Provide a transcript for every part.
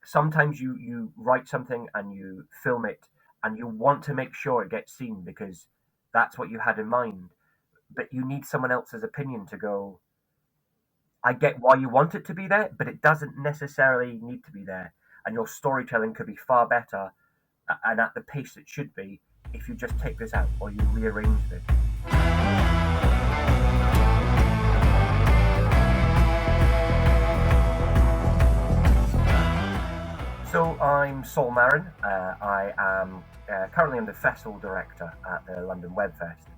sometimes you write something and you film it and you want to make sure it gets seen because that's what you had in mind, but you need someone else's opinion to go, I get why you want it to be there, but it doesn't necessarily need to be there. And your storytelling could be far better and at the pace it should be if you just take this out or you rearrange this. So I'm Saul Marron. I am currently I'm the festival director at the London Web Fest,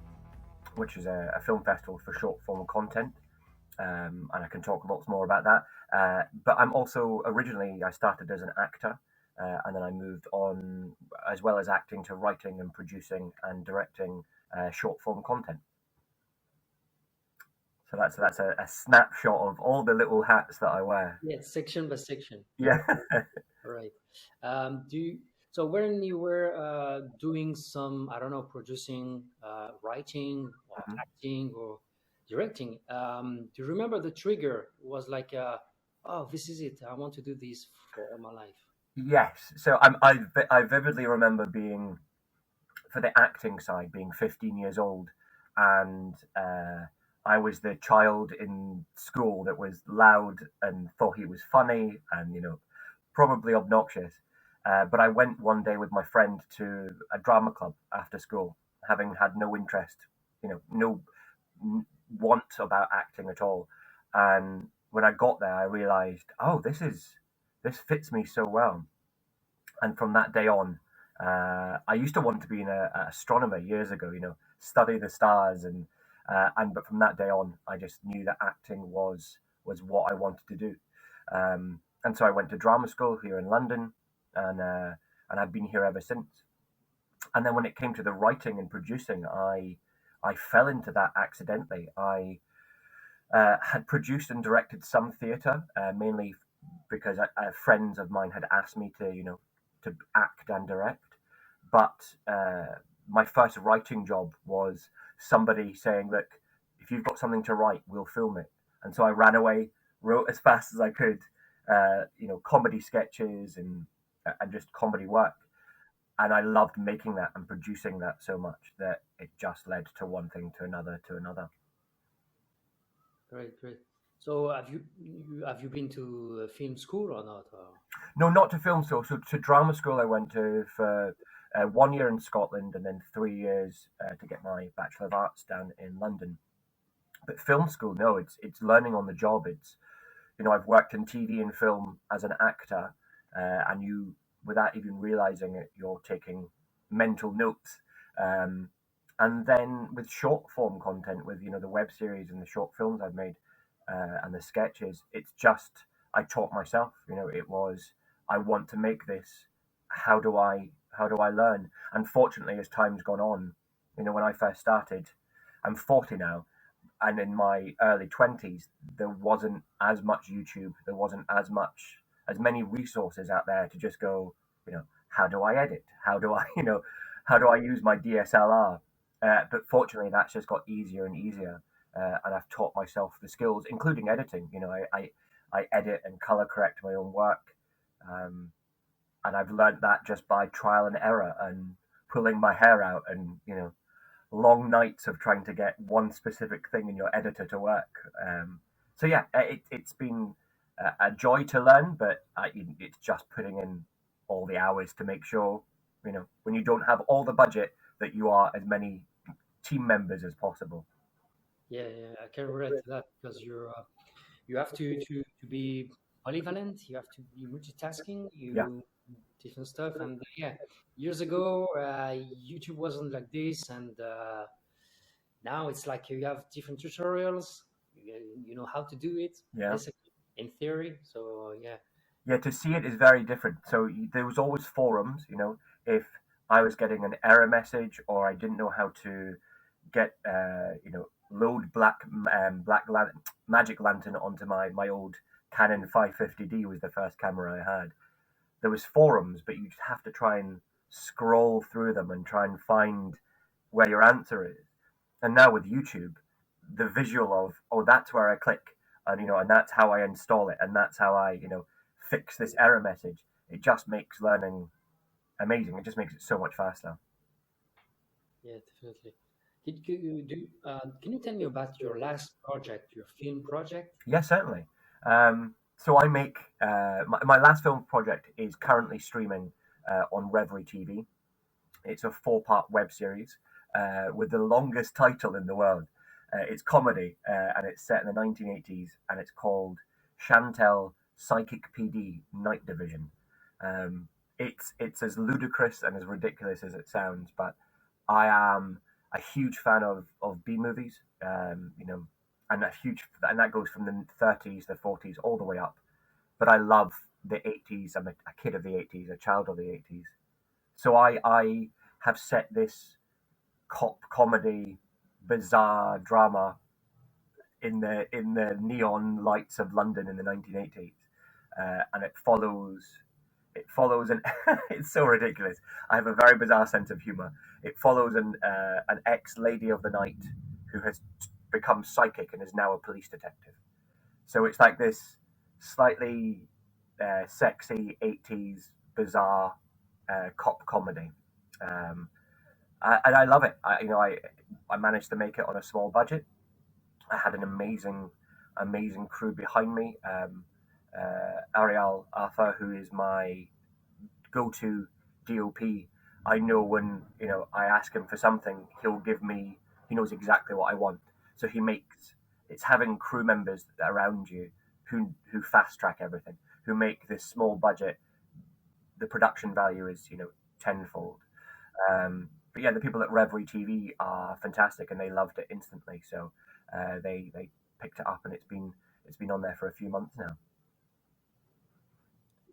which is a film festival for short form content. And I can talk lots more about that. But I'm also originally I started as an actor, and then I moved on as well as acting to writing and producing and directing short form content. So that's a snapshot of all the little hats that I wear. Yeah, section by section. Yeah. All right. Do you, so when you were doing some, I don't know, producing, writing, or Mhm. acting, or directing, do you remember the trigger was like, oh, this is it. I want to do this for all my life. Yes. So I vividly remember being for the acting side being 15 years old, and I was the child in school that was loud and thought he was funny and probably obnoxious. But I went one day with my friend to a drama club after school, having had no interest, no want about acting at all. And when I got there, I realised, oh, this fits me so well. And from that day on, I used to want to be an astronomer years ago, study the stars, and but from that day on, I just knew that acting was what I wanted to do. And so I went to drama school here in London, and I've been here ever since. And then when it came to the writing and producing, I fell into that accidentally. I had produced and directed some theatre, mainly because friends of mine had asked me to act and direct. But my first writing job was somebody saying, "Look, if you've got something to write, we'll film it." And so I ran away, wrote as fast as I could, comedy sketches and just comedy work. And I loved making that and producing that so much that it just led to one thing to another to another. Great, great. So have you been to film school or not? No, not to film school. So to drama school, I went to for 1 year in Scotland and then 3 years to get my Bachelor of Arts down in London. But film school, no, it's learning on the job. It's I've worked in TV and film as an actor, and you without even realizing it, you're taking mental notes. Um, and then with short form content, with the web series and the short films I've made, and the sketches, it's just I taught myself. It was I want to make this. How do I learn? And fortunately, as time's gone on, when I first started, I'm 40 now, and in my early 20s there wasn't as much YouTube, there wasn't as many resources out there to just go, how do I edit, how do I use my DSLR. But fortunately that's just got easier and easier, and I've taught myself the skills including editing. I edit and color correct my own work, um, and I've learned that just by trial and error and pulling my hair out and long nights of trying to get one specific thing in your editor to work. So yeah, it's been a joy to learn, but it's just putting in all the hours to make sure, when you don't have all the budget, that you are as many team members as possible. Yeah, yeah, I can relate to that because you have to be polyvalent. You have to be multitasking. Yeah, You different stuff. And yeah, years ago, YouTube wasn't like this, and now it's like you have different tutorials. You know how to do it, yeah. basically, in theory. So yeah, Yeah, to see it is very different. So there was always forums, if I was getting an error message or I didn't know how to get, load magic lantern onto my old Canon 550D was the first camera I had. There was forums, but you'd have to try and scroll through them and try and find where your answer is. And now with YouTube, the visual of, oh, that's where I click, and and that's how I install it, and that's how I fix this error message. it just makes learning amazing. It just makes it so much faster. Yeah, definitely. Can you tell me about your last project, your film project? Yes, certainly. So I make my last film project is currently streaming on Reverie TV. It's a four-part web series with the longest title in the world. It's comedy and it's set in the 1980s and it's called Chantel Psychic PD Night Division. It's as ludicrous and as ridiculous as it sounds, but I am a huge fan of B movies. And that goes from the 30s, the 40s, all the way up. But I love the 80s. I'm a kid of the 80s, a child of the 80s. So I have set this cop comedy, bizarre drama in the neon lights of London in the 1980s, and it follows an it's so ridiculous. I have a very bizarre sense of humor. It follows an ex lady of the night who has become psychic and is now a police detective. So it's like this slightly sexy 80s bizarre cop comedy. Um, and I love it. I managed to make it on a small budget. I had an amazing crew behind me. Ariel Arthur, who is my go-to DOP. I know when I ask him for something, he'll give me. He knows exactly what I want. So he makes. It's having crew members around you who fast track everything, who make this small budget. The production value is tenfold. But yeah, the people at Reverie TV are fantastic, and they loved it instantly. So they picked it up, and it's been on there for a few months now.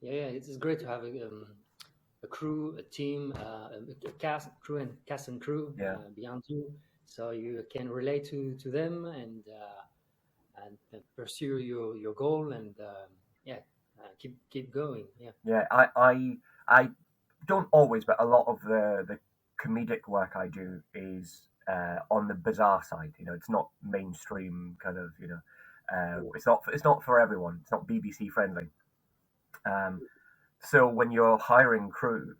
Yeah, yeah, it's great to have a crew, a team, a cast, cast and crew Yeah, beyond you, so you can relate to them and pursue your goal and yeah, keep going. Yeah, yeah. I don't always, but a lot of the comedic work I do is on the bizarre side. It's not mainstream kind of. It's not for everyone. It's not BBC friendly. Um, so when you're hiring crew,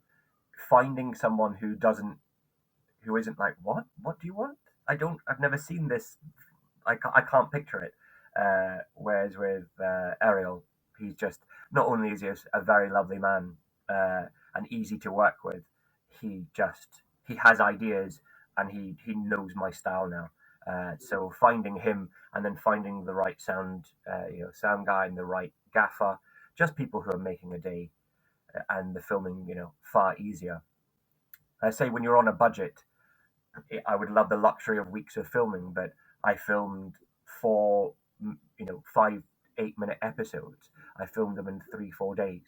finding someone who isn't like, what do you want? I've never seen this. I can't picture it. Whereas with Ariel, he's just, not only is he a very lovely man and easy to work with, he has ideas and he knows my style now. So finding him and then finding the right sound guy and the right gaffer, just people who are making a day and the filming, far easier. I say when you're on a budget, I would love the luxury of weeks of filming, but I filmed four, 5, 8 minute episodes. I filmed them in 3, 4 days.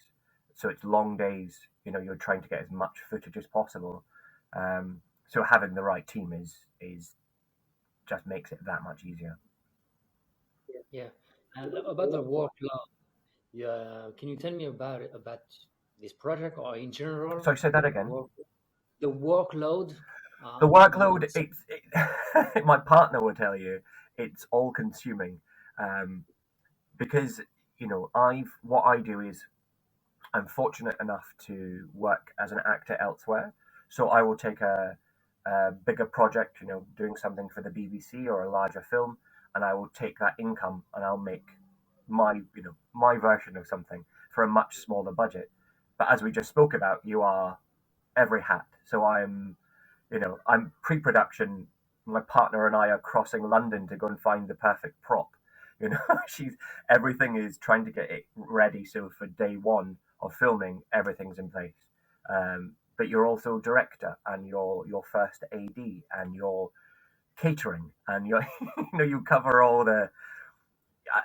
So it's long days. You're trying to get as much footage as possible. So having the right team is just makes it that much easier. yeah. And about the workload, yeah, can you tell me about this project or in general Sorry, say that the again. work the workload The on workload, my partner will tell you, it's all consuming. Um, because, what I do is I'm fortunate enough to work as an actor elsewhere. So I will take a bigger project, doing something for the BBC or a larger film, and I will take that income and I'll make my version of something for a much smaller budget. But as we just spoke about, you are every hat. So I'm pre-production. My partner and I are crossing London to go and find the perfect prop. She's everything is trying to get it ready. So for day one of filming, everything's in place. But you're also director, and your first AD, and your catering, and your you cover all the.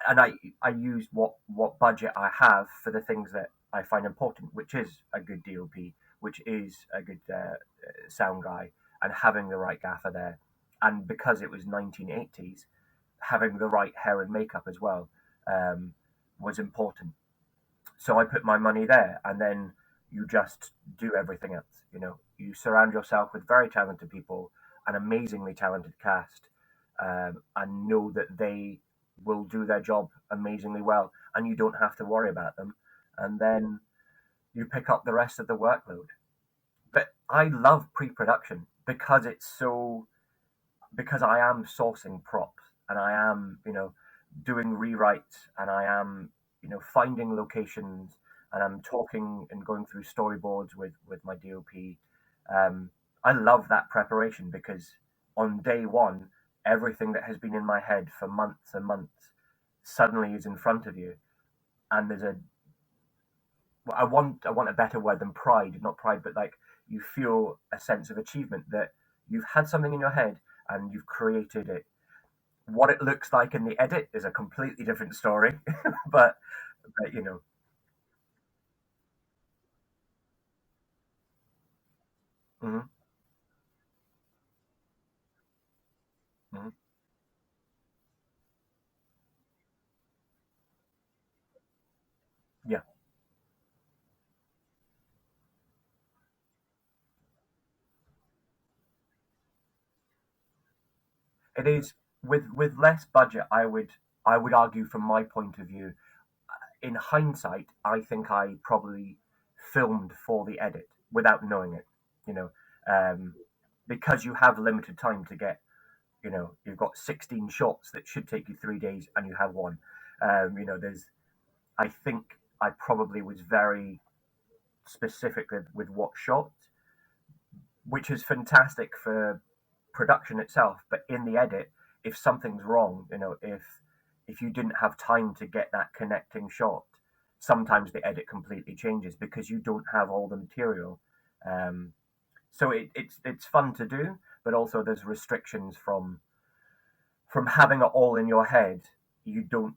And I use what budget I have for the things that I find important, which is a good DOP, which is a good sound guy, and having the right gaffer there. And because it was 1980s, having the right hair and makeup as well um, was important. So I put my money there, and then you just do everything else. You surround yourself with very talented people, an amazingly talented cast, and know that they will do their job amazingly well, and you don't have to worry about them. And then you pick up the rest of the workload. But I love pre-production because it's so because I am sourcing props and I am, doing rewrites and I am, finding locations and I'm talking and going through storyboards with my DOP. Um, I love that preparation because on day one, everything that has been in my head for months and months suddenly is in front of you, and there's a well, I want a better word than pride, not pride, but like you feel a sense of achievement that you've had something in your head and you've created it. What it looks like in the edit is a completely different story, but, but mhm, mhm, yeah, it is with less budget. I would argue from my point of view, in hindsight, I think I probably filmed for the edit without knowing it. You know, um, because you have limited time to get. You've got 16 shots that should take you 3 days, and you have one. There's. I think I probably was very specific with what shot, which is fantastic for production itself. But in the edit, if something's wrong, if you didn't have time to get that connecting shot, sometimes the edit completely changes because you don't have all the material. Um, so it's fun to do, but also there's restrictions from having it all in your head. You don't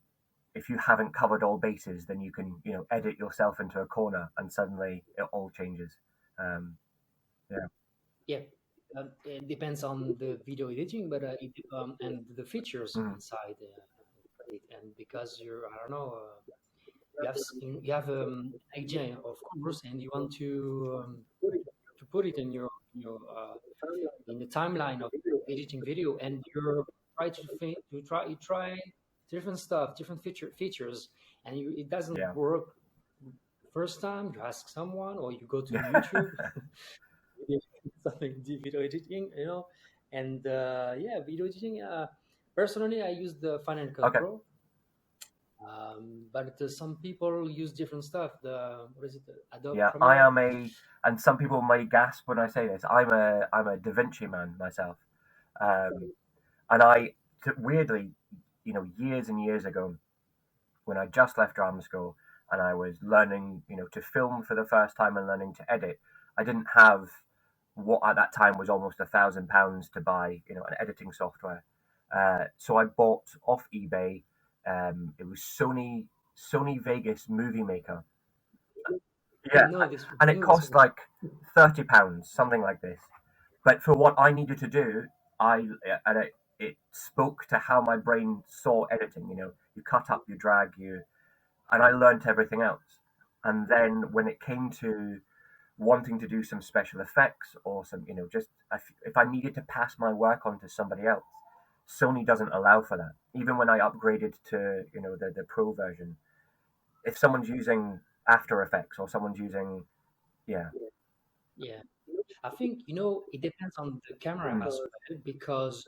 If you haven't covered all bases, then you can edit yourself into a corner, and suddenly it all changes. Um, yeah. Yeah, it depends on the video editing, but and the features Mhm. inside it. And because you're, I don't know, you have idea, of course, and you want to put it in your in the timeline of editing video, and you're try to think to try you try different stuff, different features, and it doesn't Yeah. work the first time. You ask someone, or you go to Yeah. YouTube, something video editing, and yeah, video editing. Personally, I use the Final Cut Okay. Pro, but some people use different stuff. The what is it? The Adobe Yeah. I Premiere. am and some people may gasp when I say this. I'm a Da Vinci man myself, um, and weirdly, years and years ago, when I just left drama school and I was learning, to film for the first time and learning to edit, I didn't have what at that time was almost £1,000 to buy, an editing software. So I bought off eBay. It was Sony Vegas Movie Maker. I Yeah, know this. and I it know this cost one. like £30, something like this. But for what I needed to do, I and it spoke to how my brain saw editing. You cut up, you drag, and I learnt everything else. And then when it came to wanting to do some special effects or some, just if I needed to pass my work on to somebody else, Sony doesn't allow for that. Even when I upgraded to, the pro version, if someone's using After Effects or someone's using, yeah, Yeah, I think it depends on the camera mm, as well, because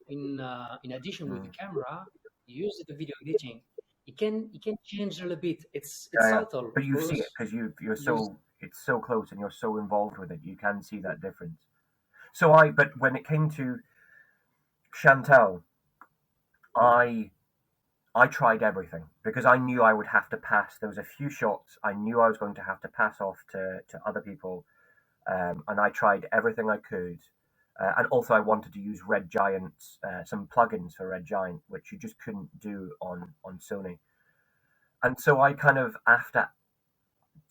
in addition with the mm, camera, you use the video editing. It can change a little bit. It's yeah, yeah. subtle, But of you see it course. because you're Use so it's so close and you're so involved with it. You can see that difference. But when it came to Chantel, I I tried everything because I knew I would have to pass. There was a few shots I knew I was going to have to pass off to other people, and I tried everything I could. And also, I wanted to use Red Giant's some plugins for Red Giant, which you just couldn't do on Sony. And so I kind of, after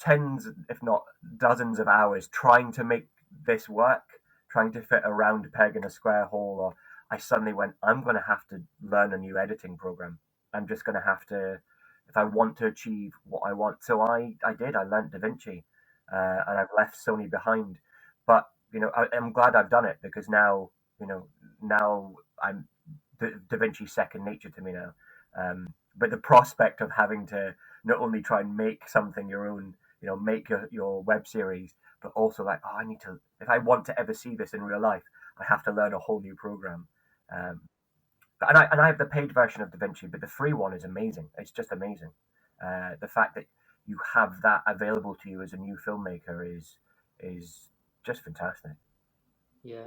tens, if not dozens of hours trying to make this work, trying to fit a round peg in a square hole, or I suddenly went, I'm going to have to learn a new editing program. I'm just going to have to, if I want to achieve what I want. So I did. I learned DaVinci, and I've left Sony behind. But I'm glad I've done it because now I'm DaVinci's second nature to me now. But the prospect of having to not only try and make something your own, make your web series, but also like, oh, I need to, if I want to ever see this in real life, I have to learn a whole new program. Um, and I have the paid version of DaVinci, but the free one is amazing. It's just amazing. The fact that you have that available to you as a new filmmaker is just fantastic. Yeah.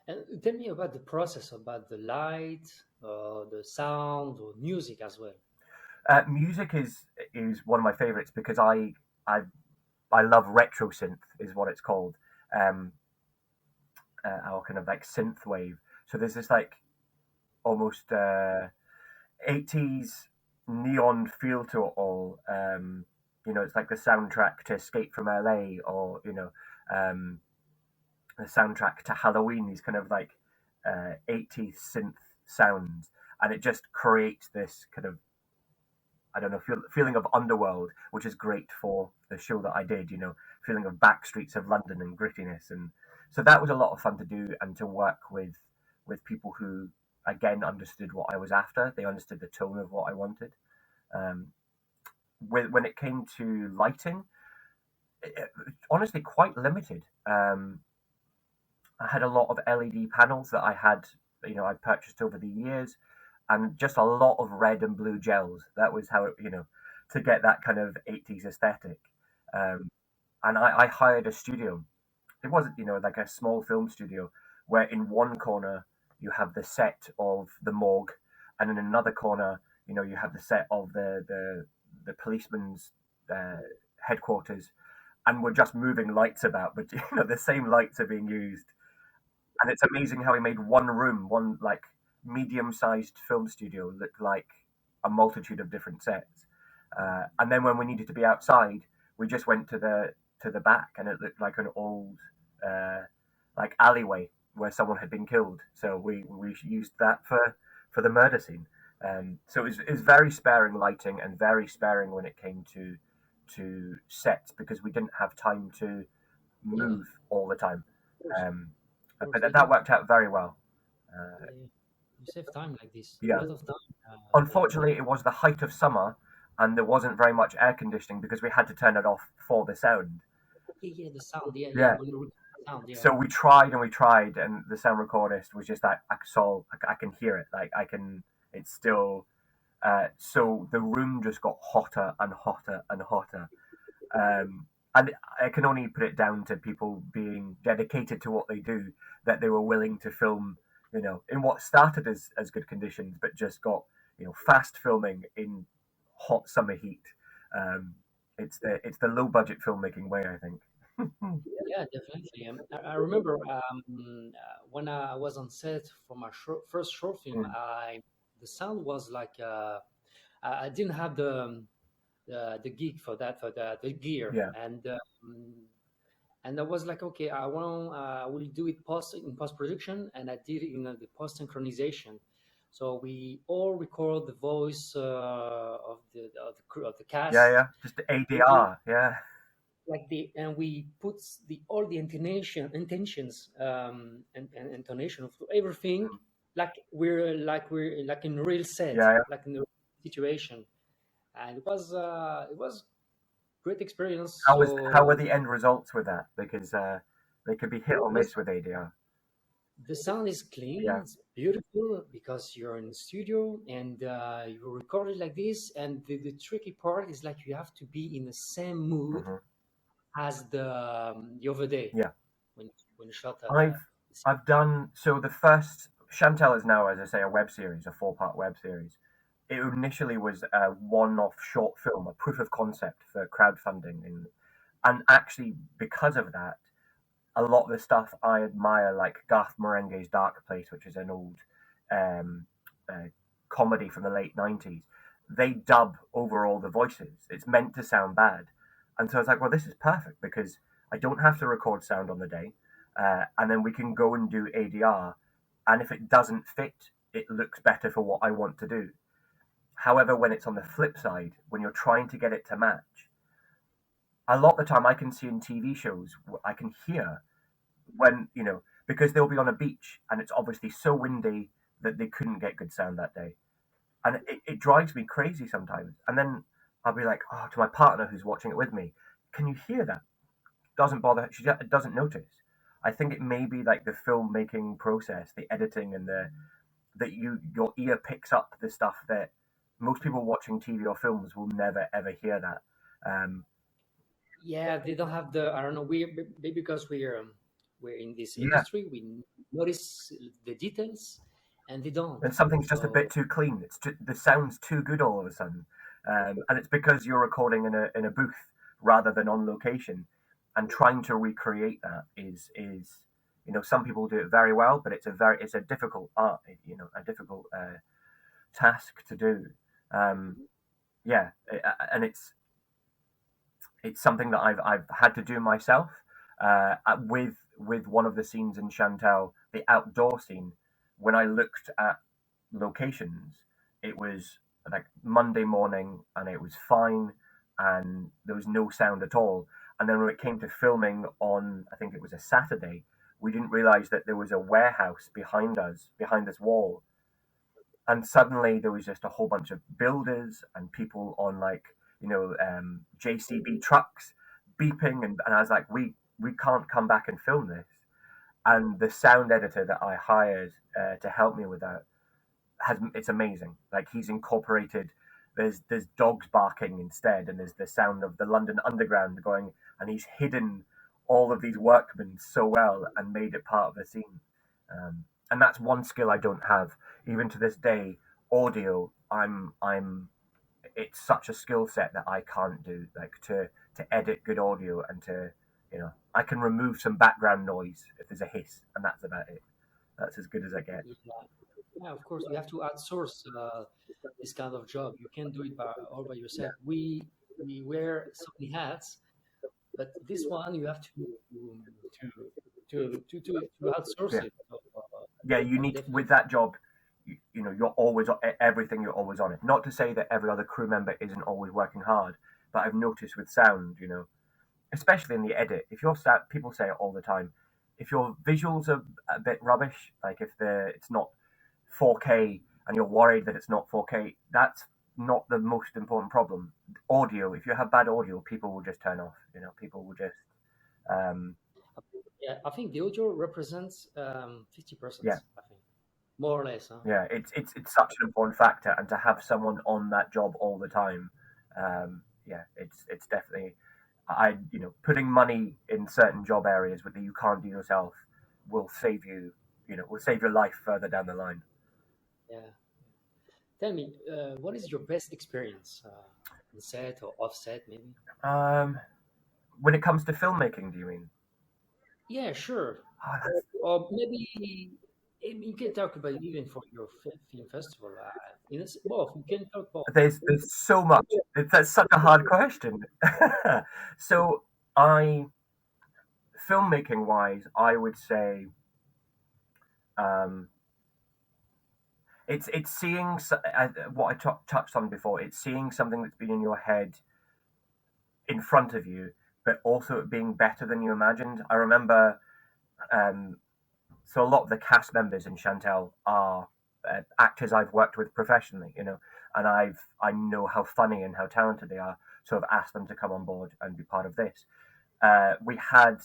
And tell me about the process, about the light, the sound, or music as well. Music is one of my favorites because I I love retro synth is what it's called. Um, our kind of like synth wave. So there's this like almost 80s neon feel to it all. It's like the soundtrack to Escape from LA, or um, the soundtrack to Halloween. These kind of like 80s synth sounds, and it just creates this kind of, I don't know, feeling of underworld, which is great for the show that I did. Feeling of back streets of London and grittiness, and so that was a lot of fun to do and to work with people who again understood what I was after. They understood the tone of what I wanted. Um, when it came to lighting, honestly, quite limited. I had a lot of LED panels that I purchased over the years, and just a lot of red and blue gels. That was how to get that kind of 80s aesthetic. Um, and I hired a studio. It wasn't, like a small film studio where in one corner you have the set of the morgue, and in another corner, you have the set of the policeman's uh, headquarters, and we're just moving lights about, but the same lights are being used. And it's amazing how he made one room, one like medium-sized film studio, look like a multitude of different sets. And then when we needed to be outside, we just went to the back, and it looked like an old uh, like alleyway where someone had been killed. So we used that for the murder scene. So it was very sparing lighting and very sparing when it came to sets, because we didn't have time to Yeah, move all the time. of course, Um, of course. but that worked out very well. Uh, Yeah, you save time like this, a yeah. lot of time. Yeah, Unfortunately, it was the height of summer, and there wasn't very much air conditioning because we had to turn it off for the sound. okay, yeah, the sound. Yeah, yeah. Yeah. When you record the sound, yeah, So we tried and we tried, and the sound recordist was just like, Saul, I can hear it. Like I can, it's still. So the room just got hotter and hotter and hotter. And I can only put it down to people being dedicated to what they do, that they were willing to film, in what started as good conditions, but just got, fast filming in hot summer heat. Um, it's the low budget filmmaking way, I think. yeah, definitely. I remember when I was on set for my first short film, Mm, I the sound was like I didn't have the gig for that for the gear, yeah. and I was like, okay, I will do it post production, and I did it in the post synchronization. So we all record the voice of the crew of the Yeah, cast. yeah. Just the We do ADR. Yeah. like the and we put the all the intentions and intonation of everything Mm, like we're like in real set, yeah, yeah. like in the situation, and it was great experience. How were So the end results with that? Because they could be hit or the, miss with ADR. the sound is clean, Yeah. it's beautiful because you're in the studio and you record it like this. And the tricky part is like you have to be in the same mood Hmm. as the other day Yeah. when when you shot I've the scene. I've done so. The first Chantel is now, as I say, a web series, a four-part web series. It initially was a one-off short film, a proof of concept for crowdfunding, and actually because of that, a lot of the stuff I admire, like Garth Marenghi's Dark Place, which is an old um, uh, comedy from the late 90s, they dub over all the voices. It's meant to sound bad. And so I was like, well, this is perfect because I don't have to record sound on the day. And then we can go and do ADR. And if it doesn't fit, it looks better for what I want to do. However, when it's on the flip side, when you're trying to get it to match, a lot of the time I can see in TV shows, I can hear when because they'll be on a beach and it's obviously so windy that they couldn't get good sound that day, and it drives me crazy sometimes. And then I'll be like, oh, to my partner who's watching it with me, can you hear that? Doesn't bother. She doesn't notice. I think it may be like the filmmaking process, the editing, and the that your ear picks up the stuff that most people watching TV or films will never ever hear that. Um, Yeah, they don't have the, I don't know, maybe because we're in this yeah, industry, we notice the details, and they don't. and something's just a bit So too clean. The sound's too good all of a sudden, and it's because you're recording in a booth rather than on location, and trying to recreate that is some people do it very well, but it's a difficult art, a difficult task to do. Um, yeah, and it's something that I've had to do myself with one of the scenes in Chantal, the outdoor scene. When I looked at locations, it was like Monday morning and it was fine and there was no sound at all. And then when it came to filming on, I think it was a Saturday, we didn't realize that there was a warehouse behind us, behind this wall, and suddenly there was just a whole bunch of builders and people on like JCB trucks beeping, and I was like, we can't come back and film this. And the sound editor that I hired to help me with that it's amazing. Like he's incorporated. There's dogs barking instead, and there's the sound of the London Underground going, and he's hidden all of these workmen so well and made it part of the scene. And that's one skill I don't have, even to this day. Audio, I'm. It's such a skill set that I can't do. Like to edit good audio and I can remove some background noise if there's a hiss, and that's about it. That's as good as I get. yeah, yeah, of course, you have to outsource this kind of job. You can't do it all by Yeah. yourself. We wear so many hats, but this one you have to outsource Yeah. it. So, Yeah, you need definitely, with that job. You're always everything. You're always on it. Not to say that every other crew member isn't always working hard, but I've noticed with sound, especially in the edit, if your people say it all the time, if your visuals are a bit rubbish, like if it's not 4K and you're worried that it's not 4K, that's not the most important problem. Audio, if you have bad audio, people will just turn off. People will just um, yeah. I think the audio represents 50%. yeah. I think more or less, huh? Yeah, it's such an important factor, and to have someone on that job all the time, yeah, it's definitely putting money in certain job areas that you can't do yourself will save you, will save your life further down the line. Yeah. Tell me, what is your best experience on set or offset, maybe? Um, when it comes to filmmaking, do you mean? Yeah, sure. Oh, Or maybe you can talk about even for your film festival. Both. You can talk both. there's so much. That's such a hard question. So I filmmaking wise, I would say um, it's seeing what I touched on before. It's seeing something that's been in your head in front of you, but also it being better than you imagined. I remember, um, so a lot of the cast members in Chantel are actors I've worked with professionally, and I know how funny and how talented they are, so I've asked them to come on board and be part of this. We had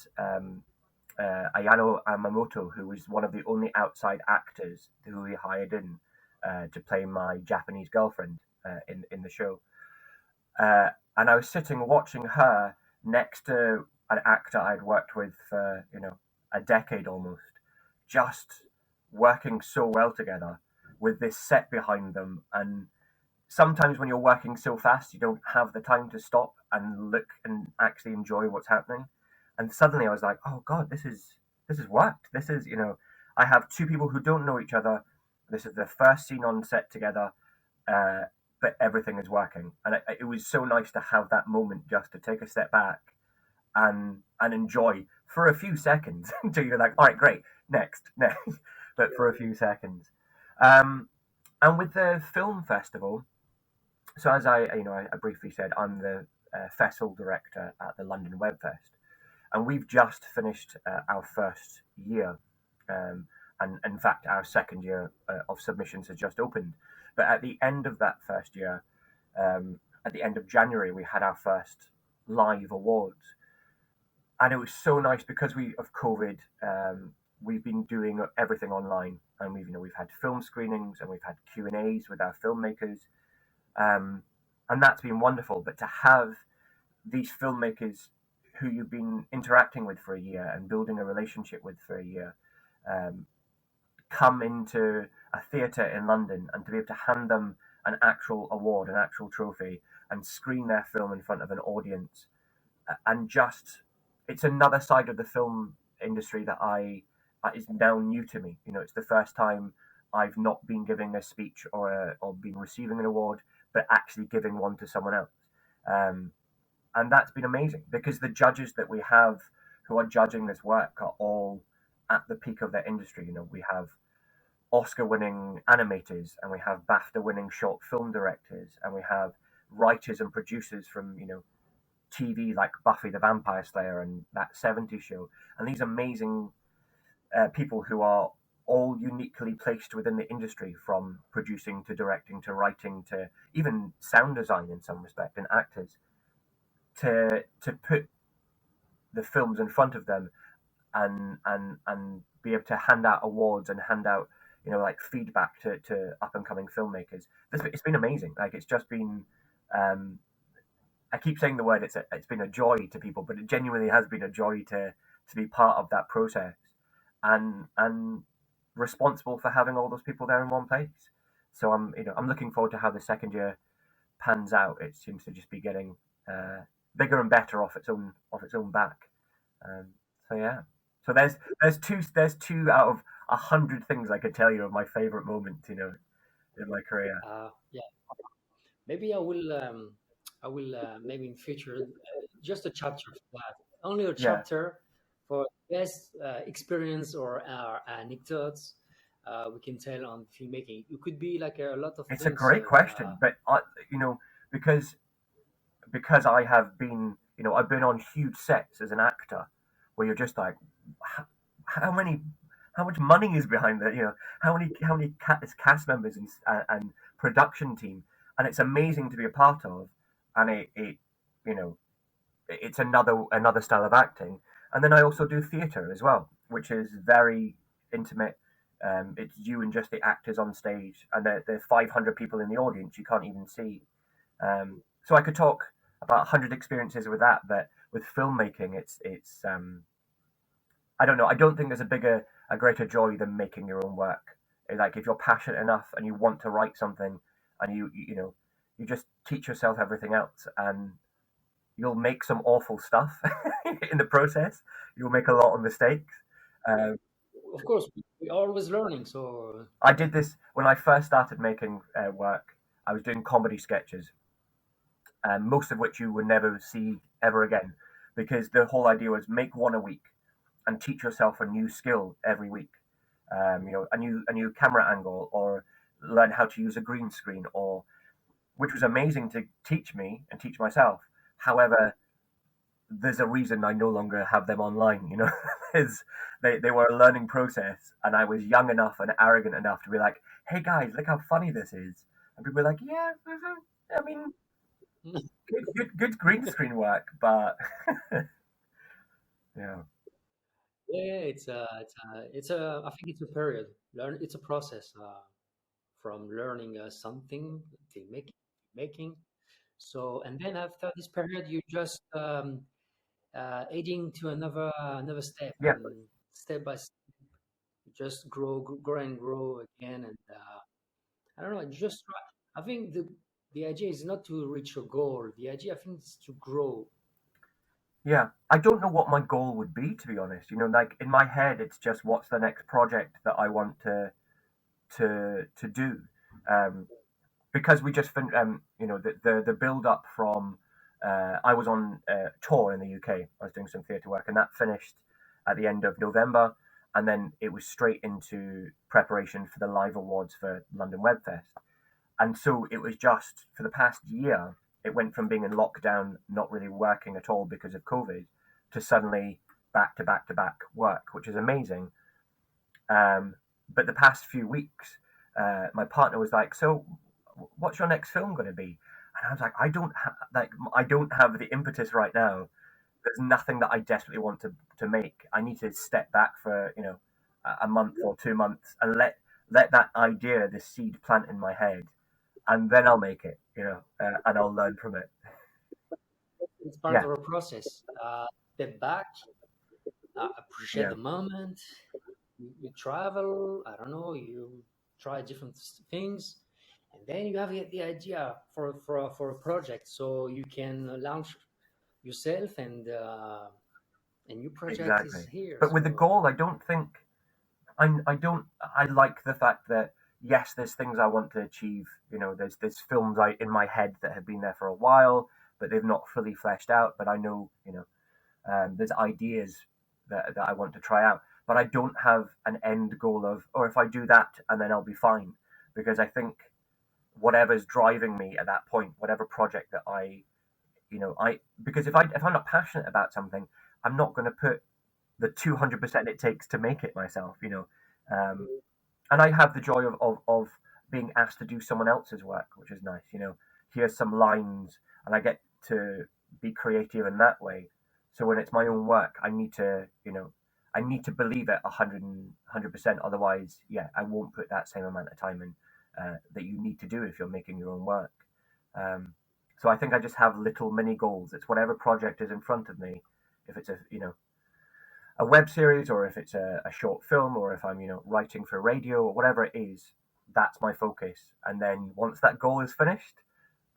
Ayano Amamoto, who was one of the only outside actors who we hired in to play my Japanese girlfriend in the show. And I was sitting watching her next to an actor I'd worked with for a decade almost, just working so well together with this set behind them. And sometimes when you're working so fast, you don't have the time to stop and look and actually enjoy what's happening. And suddenly I was like, oh God, this is worked. This is I have two people who don't know each other. This is their first scene on set together, uh, but everything is working. And it was so nice to have that moment just to take a step back and enjoy for a few seconds until you're like, all right, great, next, but for a few seconds. Um, and with the film festival, so as I briefly said, I'm the festival director at the London Web Fest, and we've just finished our first year, um, and in fact, our second year of submissions has just opened. But at the end of that first year, at the end of January, we had our first live awards. And it was so nice because we of COVID. We've been doing everything online, and we've had film screenings and we've had Q&As with our filmmakers, um, and that's been wonderful. But to have these filmmakers who you've been interacting with for a year and building a relationship with for a year, um, come into a theatre in London, and to be able to hand them an actual award, an actual trophy, and screen their film in front of an audience, and just it's another side of the film industry that is now new to me. It's the first time I've not been giving a speech or been receiving an award, but actually giving one to someone else. Um, and that's been amazing because the judges that we have who are judging this work are all at the peak of their industry. We have Oscar-winning animators, and we have BAFTA-winning short film directors, and we have writers and producers from TV like Buffy the Vampire Slayer and that '70s show, and these amazing people who are all uniquely placed within the industry, from producing to directing to writing to even sound design in some respect, and actors, to put the films in front of them, and be able to hand out awards and hand out like feedback to up and coming filmmakers. It's been amazing. Like, it's just been um, I keep saying the word, it's been a joy to people, but it genuinely has been a joy to be part of that process, and responsible for having all those people there in one place. So I'm looking forward to how the second year pans out. It seems to just be getting uh, bigger and better off its own back. Um, so yeah. So there's two out of 100 things I could tell you of my favorite moments, in my career. Yeah, maybe I will maybe in future just a chapter for that. Only a Yeah, chapter for best experience or anecdotes we can tell on filmmaking. It could be like a lot of it's a things. great question, but you know, because because I've been on huge sets as an actor, where you're just like, how, how many, how much money is behind that? How many cast members and production team, and it's amazing to be a part of, and you know, it's another style of acting. And then I also do theatre as well, which is very intimate. It's you and just the actors on stage, and there's 500 people in the audience you can't even see. So I could talk about 100 experiences with that, but with filmmaking, it's I don't know. I don't think there's a greater joy than making your own work. Like, if you're passionate enough and you want to write something, and you just teach yourself everything else, and you'll make some awful stuff in the process. You'll make a lot of mistakes. Um, Of course, we always learning. So I did this when I first started making work. I was doing comedy sketches, most of which you would never see ever again, because the whole idea was make one a week and teach yourself a new skill every week. A new camera angle, or learn how to use a green screen, or which was amazing to teach me and teach myself. However, there's a reason I no longer have them online. Is they were a learning process, and I was young enough and arrogant enough to be like, "Hey guys, look how funny this is," and people were like, "Yeah, I mean, good green screen work, but yeah, yeah, it's a I think it's a period. It's a process from learning something to making. So and then after this period, you just adding to another step, yeah, and step by step, you just grow and grow again. And I don't know, just try. I think the idea is not to reach a goal. The idea, I think, is to grow. yeah." I don't know what my goal would be, to be honest. Like, in my head, it's just what's the next project that I want to do. Um, because we just the build up from I was on tour in the UK. I was doing some theatre work, and that finished at the end of November, and then it was straight into preparation for the live awards for London Web Fest. And so it was just for the past year, it went from being in lockdown, not really working at all because of COVID, to suddenly back to back to back work, which is amazing. But the past few weeks, my partner was like, "So, what's your next film going to be?" And I was like, I don't have the impetus right now. There's nothing that I desperately want to make. I need to step back for a month or 2 months and let that idea, the seed, plant in my head, and then I'll make it. And I'll learn from it. It's part Yeah, of a process. Step back, appreciate yeah, the moment. You travel. I don't know. You try different things, and then you have the idea for a project, so you can launch yourself, and a new project is exactly. here. But with the So goal, I don't think I don't. I like the fact that yes, there's things I want to achieve. There's films in my head that have been there for a while, but they've not fully fleshed out. But I know, there's ideas that I want to try out. But I don't have an end goal of, or if I do that and then I'll be fine, because I think whatever's driving me at that point, whatever project that because if I'm not passionate about something, I'm not going to put the 200% it takes to make it myself. Um, and I have the joy of being asked to do someone else's work, which is nice. Here's some lines, and I get to be creative in that way. So when it's my own work, I need to believe it 100%. Otherwise, yeah, I won't put that same amount of time in that you need to do if you're making your own work. Um, so I think I just have little mini goals. It's whatever project is in front of me. If it's a web series, or if it's a short film, or if I'm writing for radio or whatever it is, that's my focus. And then once that goal is finished,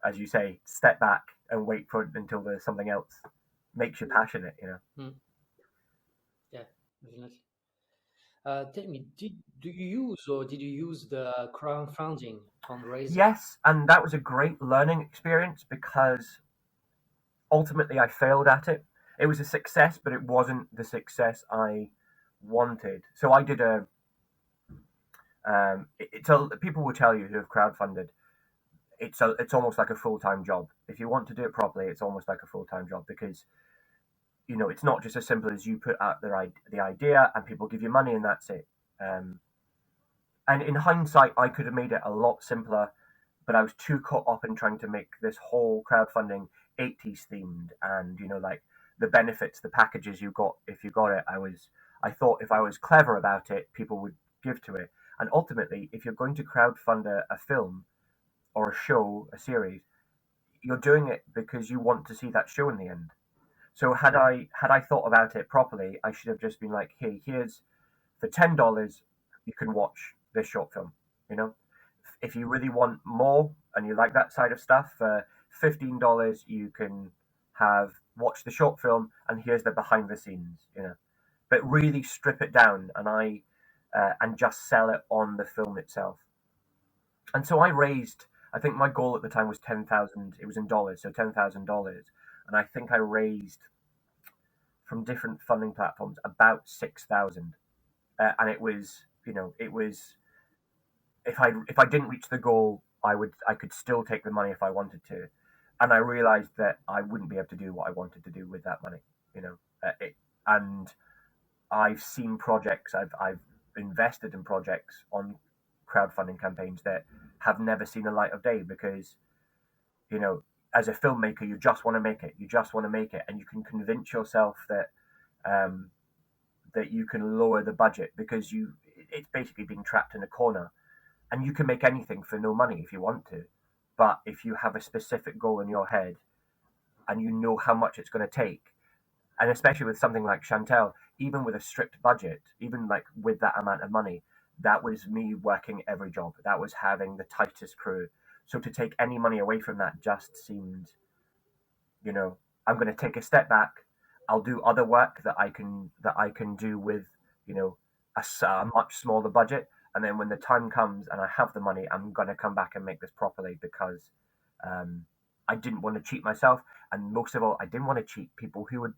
as you say, step back and wait for until there's something else makes you passionate. mm, yeah, definitely. Tell me, did you use the crowdfunding fundraising? Yes, and that was a great learning experience because ultimately I failed at it. It was a success, but it wasn't the success I wanted. So I did people will tell you who have crowdfunded, it's almost like a full-time job. If you want to do it properly, it's almost like a full-time job, because it's not just as simple as you put out the idea and people give you money and that's it. And in hindsight, I could have made it a lot simpler, but I was too caught up in trying to make this whole crowdfunding 80s themed, and like the benefits, the packages you got if you got it. I thought if I was clever about it, people would give to it. And ultimately, if you're going to crowdfund a film or a show, a series, you're doing it because you want to see that show in the end. So had I thought about it properly, I should have just been like, hey, here's for $10, you can watch this short film. You know, if you really want more and you like that side of stuff, for $15 you can have watch the short film, and here's the behind the scenes. But really strip it down, and just sell it on the film itself. And so I raised. I think my goal at the time was 10,000. It was in dollars, so $10,000, and I think I raised from different funding platforms about 6,000. And it was if I didn't reach the goal, I could still take the money if I wanted to, and I realized that I wouldn't be able to do what I wanted to do with that money. You know, and I've seen projects, I've invested in projects on crowdfunding campaigns that have never seen the light of day, because you know as a filmmaker you just want to make it, and you can convince yourself um, that you can lower the budget because it's basically being trapped in a corner, and you can make anything for no money if you want to. But if you have a specific goal in your head and you know how much it's going to take, and especially with something like Chantel, even with a strict budget, even like with that amount of money, that was me working every job. That was having the tightest crew. So to take any money away from that just seemed, you know, I'm going to take a step back. I'll do other work that I can do with, a much smaller budget. And then when the time comes and I have the money, I'm going to come back and make this properly, because um, I didn't want to cheat myself, and most of all, I didn't want to cheat people who would,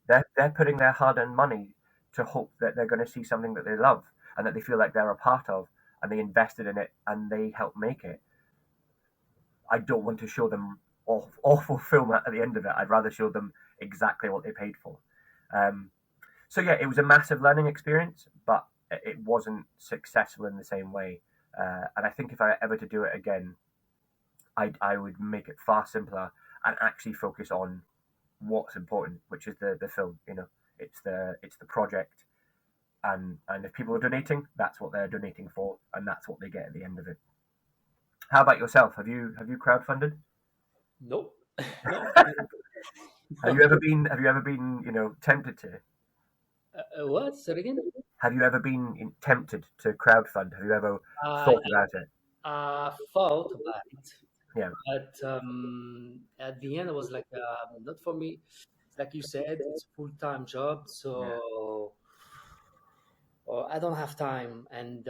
they're putting their hard-earned money to hope that they're going to see something that they love and that they feel like they're a part of, and they invested in it and they helped make it. I don't want to show them awful film at the end of it. I'd rather show them exactly what they paid for. Um, so yeah, it was a massive learning experience, but it wasn't successful in the same way. And I think if I ever to do it again, I would make it far simpler and actually focus on what's important, which is the film. It's the project, and if people are donating, that's what they're donating for, and that's what they get at the end of it. How about yourself? Have you crowdfunded? No, no, Have you no. ever been Have you ever been tempted to? What? Say it again? Have you ever been tempted to crowdfund? Have you ever I thought about it? thought about it, Yeah, but at the end, it was like not for me. Like you said, it's a full-time job, yeah, so I don't have time, and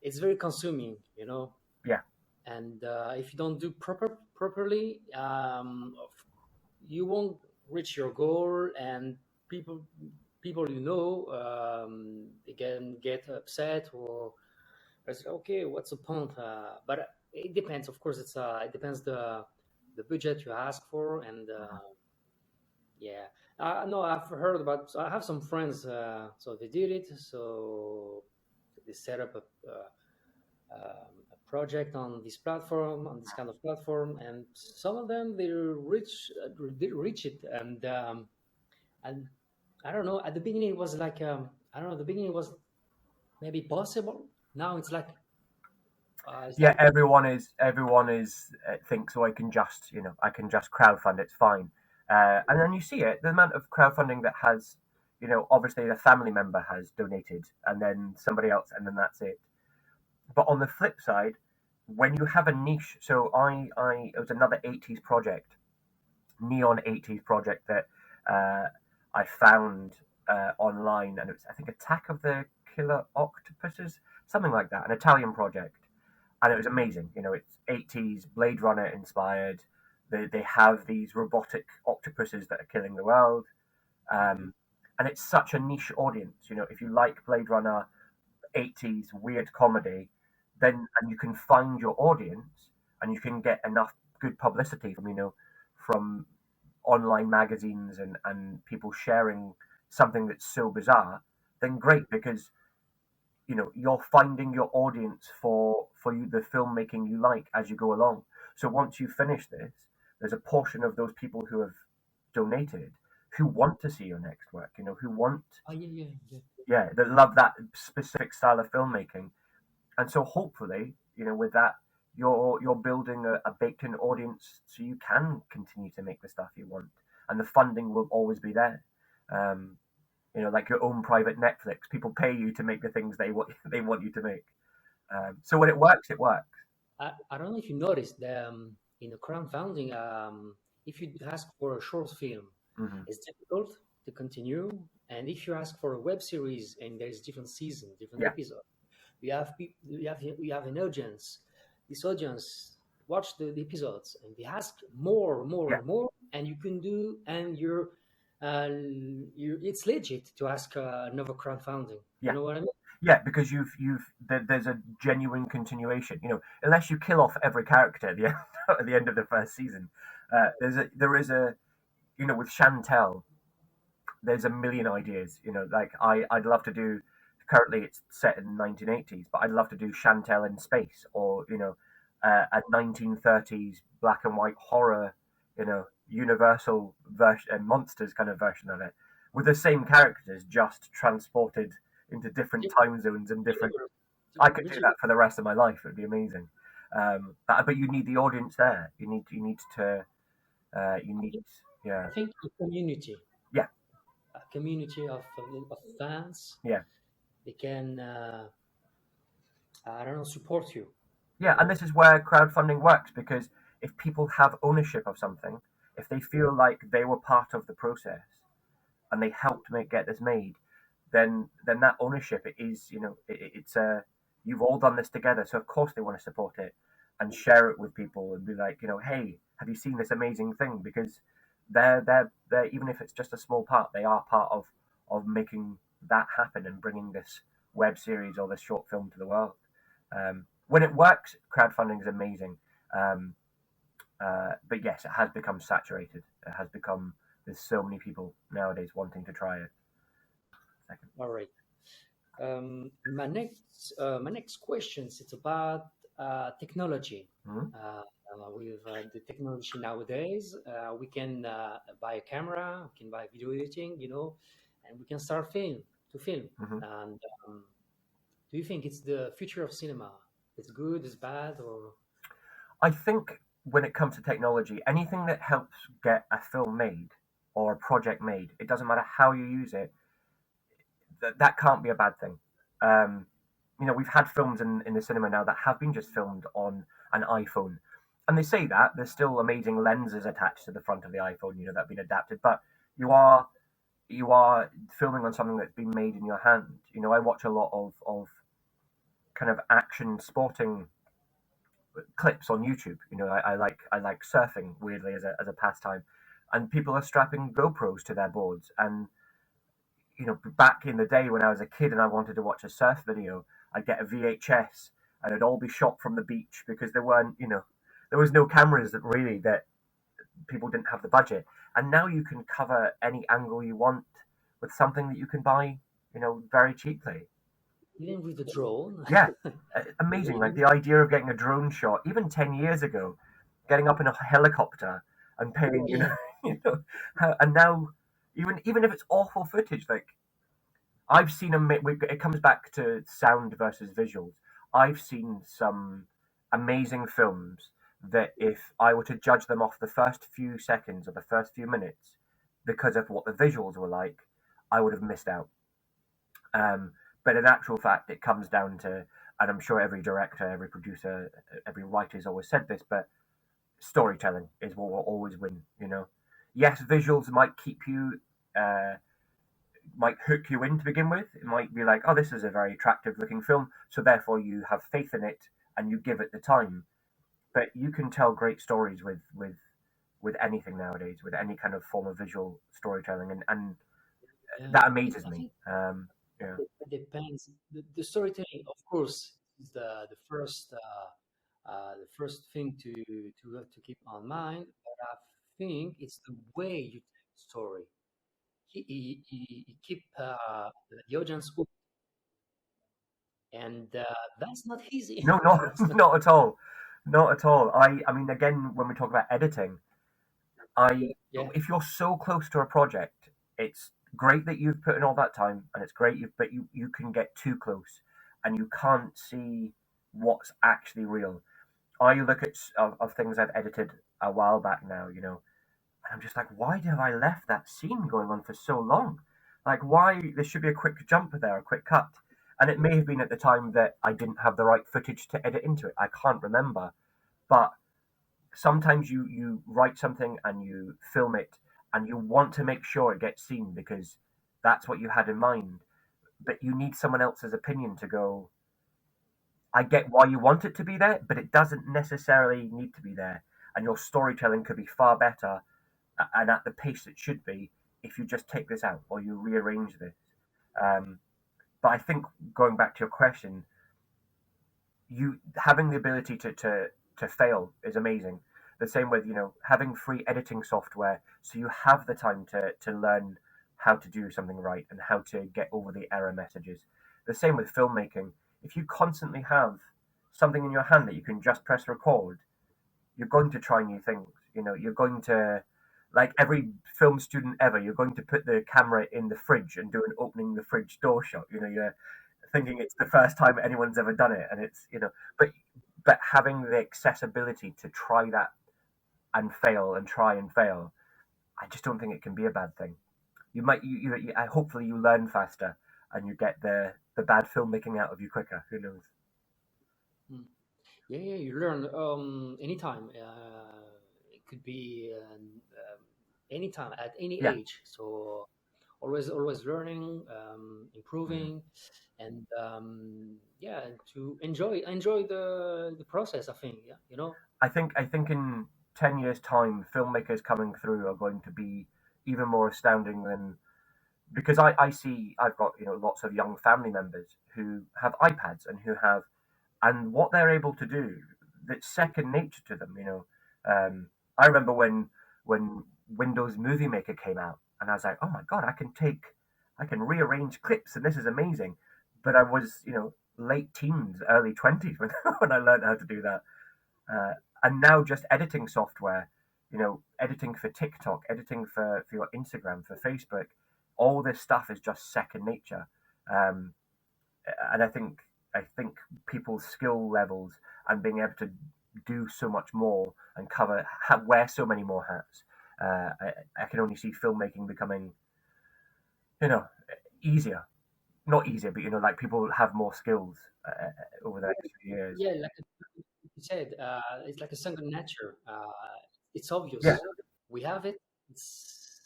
it's very consuming, you know. yeah. And if you don't do properly, you won't reach your goal, and people people they can get upset, or it's okay, what's the point? But it depends, of course. It depends the budget you ask for, and yeah. No, I've heard about. So I have some friends, so they did it. So they set up a project on this platform, on this kind of platform, and some of them they reach it, and I don't know. At the beginning, it was like I don't know. The beginning was maybe possible. Now it's Yeah, like everyone is thinks, oh, I can just crowdfund, it's fine. And then you see it, the amount of crowdfunding that has, obviously a family member has donated, and then somebody else, and then that's it. But on the flip side, when you have a niche, so I it was another 80s project, neon 80s project that I found online, and it was, I think, Attack of the Killer Octopuses, something like that, an Italian project, and it was amazing. It's 80s Blade Runner inspired. They have these robotic octopuses that are killing the world, and it's such a niche audience. If you like Blade Runner 80s weird comedy, then and you can find your audience, and you can get enough good publicity from online magazines and people sharing something that's so bizarre, then great, because you're finding your audience for you, the filmmaking you like, as you go along. So once you finish this, there's a portion of those people who have donated who want to see your next work, who want, oh yeah, yeah, yeah. yeah, that love that specific style of filmmaking. And so hopefully, with that, you're building a baked in audience, so you can continue to make the stuff you want, and the funding will always be there. um, like your own private Netflix, people pay you to make the things they want they want you to make. So when it works, it works. I don't know if you noticed in the crowdfunding, if you ask for a short film, Hmm. it's difficult to continue. And if you ask for a web series and there's different season, different Yeah, episode, we have an audience. This audience watch the episodes and they ask more, more, yeah, and more, and you can do, and uh, it's legit to ask another crowdfunding. You yeah, know what I mean? yeah, because there's a genuine continuation. Unless you kill off every character at the end, at the end of the first season. There is a with Chantel, there's a million ideas. Like I'd love to do. Currently, it's set in the 1980s, but I'd love to do Chantel in space, or a 1930s black and white horror, Universal version, monsters kind of version of it, with the same characters just transported into different Different time zones and different. universe, I different could do region. that for the rest of my life. It'd be amazing. But you need the audience there. You need to you need, I yeah, think yeah, a community of fans, yeah. they can I don't know, support you. Yeah, You and know, this is where crowdfunding works, because if people have ownership of something, if they feel like they were part of the process and they helped get this made, then that ownership is, it's a, you've all done this together, so of course they want to support it and share it with people and be like, hey, have you seen this amazing thing? Because they're even if it's just a small part, they are part of making that happen and bringing this web series or this short film to the world. When it works, crowdfunding is amazing. Um, but yes, it has become saturated. It has become, there's so many people nowadays wanting to try it. Second. all right. My next questions, it's about technology. Mhm. With the technology nowadays, we can buy a camera, we can buy video editing, and we can start to film. Mhm. And do you think it's the future of cinema? It's good, it's bad, or I think when it comes to technology, anything that helps get a film made or a project made, it doesn't matter how you use it, that can't be a bad thing. Um, we've had films in the cinema now that have been just filmed on an iPhone. And they say that there's still amazing lenses attached to the front of the iPhone, that have been adapted, but you are you are filming on something that's been made in your hand. I watch a lot of kind of action sporting clips on YouTube. I like surfing weirdly as a pastime, and people are strapping GoPros to their boards. And back in the day when I was a kid and I wanted to watch a surf video, I'd get a VHS and it'd all be shot from the beach because there was no cameras that people didn't have the budget. And now you can cover any angle you want with something that you can buy, very cheaply. even with the drone? Yeah, amazing. Like the idea of getting a drone shot, even 10 years ago, getting up in a helicopter and paying, Yeah, and now even if it's awful footage, like I've seen it comes back to sound versus visuals. I've seen some amazing films that if I were to judge them off the first few seconds or the first few minutes because of what the visuals were like, I would have missed out. But in actual fact, it comes down to, and I'm sure every director, every producer, every writer's always said this, but storytelling is what will always win. Yes, visuals might keep you, might hook you in to begin with. It might be like, oh, this is a very attractive looking film, so therefore you have faith in it and you give it the time. But you can tell great stories with anything nowadays, with any kind of form of visual storytelling, and yeah. that amazes I me. think Yeah. it depends. The storytelling, of course, is the first thing to keep on mind. But I think it's the way you tell the story. He keep the audience hooked, and that's not easy. No, not That's not. not at all, not at all. I mean, again, when we talk about editing, I Yeah, if you're so close to a project, it's great that you've put in all that time, and it's great, but you can get too close, and you can't see what's actually real. I look of things I've edited a while back now, and I'm just like, why have I left that scene going on for so long? Like, why there should be a quick jump there, a quick cut. And it may have been at the time that I didn't have the right footage to edit into it. I can't remember. But sometimes you write something and you film it and you want to make sure it gets seen because that's what you had in mind. But you need someone else's opinion to go, I get why you want it to be there, but it doesn't necessarily need to be there. And your storytelling could be far better and at the pace it should be if you just take this out or you rearrange this. Um, but I think going back to your question, you having the ability to fail is amazing. The same with having free editing software, so you have the time to learn how to do something right and how to get over the error messages. The same with filmmaking. If you constantly have something in your hand that you can just press record, you're going to try new things. You're going to, like every film student ever, you're going to put the camera in the fridge and do an opening the fridge door shot. You're thinking it's the first time anyone's ever done it, and but having the accessibility to try that and fail and try and fail, I just don't think it can be a bad thing. You might, hopefully you learn faster and you get the bad filmmaking out of you quicker. Who knows? Mm. Yeah, yeah. You learn anytime. It could be anytime at any Yeah. age. So always learning, Mm. improving, and yeah, and to enjoy the process. I think. Yeah, I think in 10 years' time, filmmakers coming through are going to be even more astounding than because I see I've got lots of young family members who have iPads and who have and what they're able to do that's second nature to them. I remember when Windows Movie Maker came out, and I was like, oh my god, I can rearrange clips, and this is amazing. But I was late teens, early 20s when, when I learned how to do that. Uh, and now just editing software, editing for TikTok, editing for your Instagram, for Facebook, all this stuff is just second nature. Um, and I think people's skill levels and being able to do so much more and wear so many more hats. I can only see filmmaking becoming, you know, easier. Not easier, but like people have more skills over the next few years. Yeah, like you said, it's like a second nature. It's Yeah, obvious. We have it. It's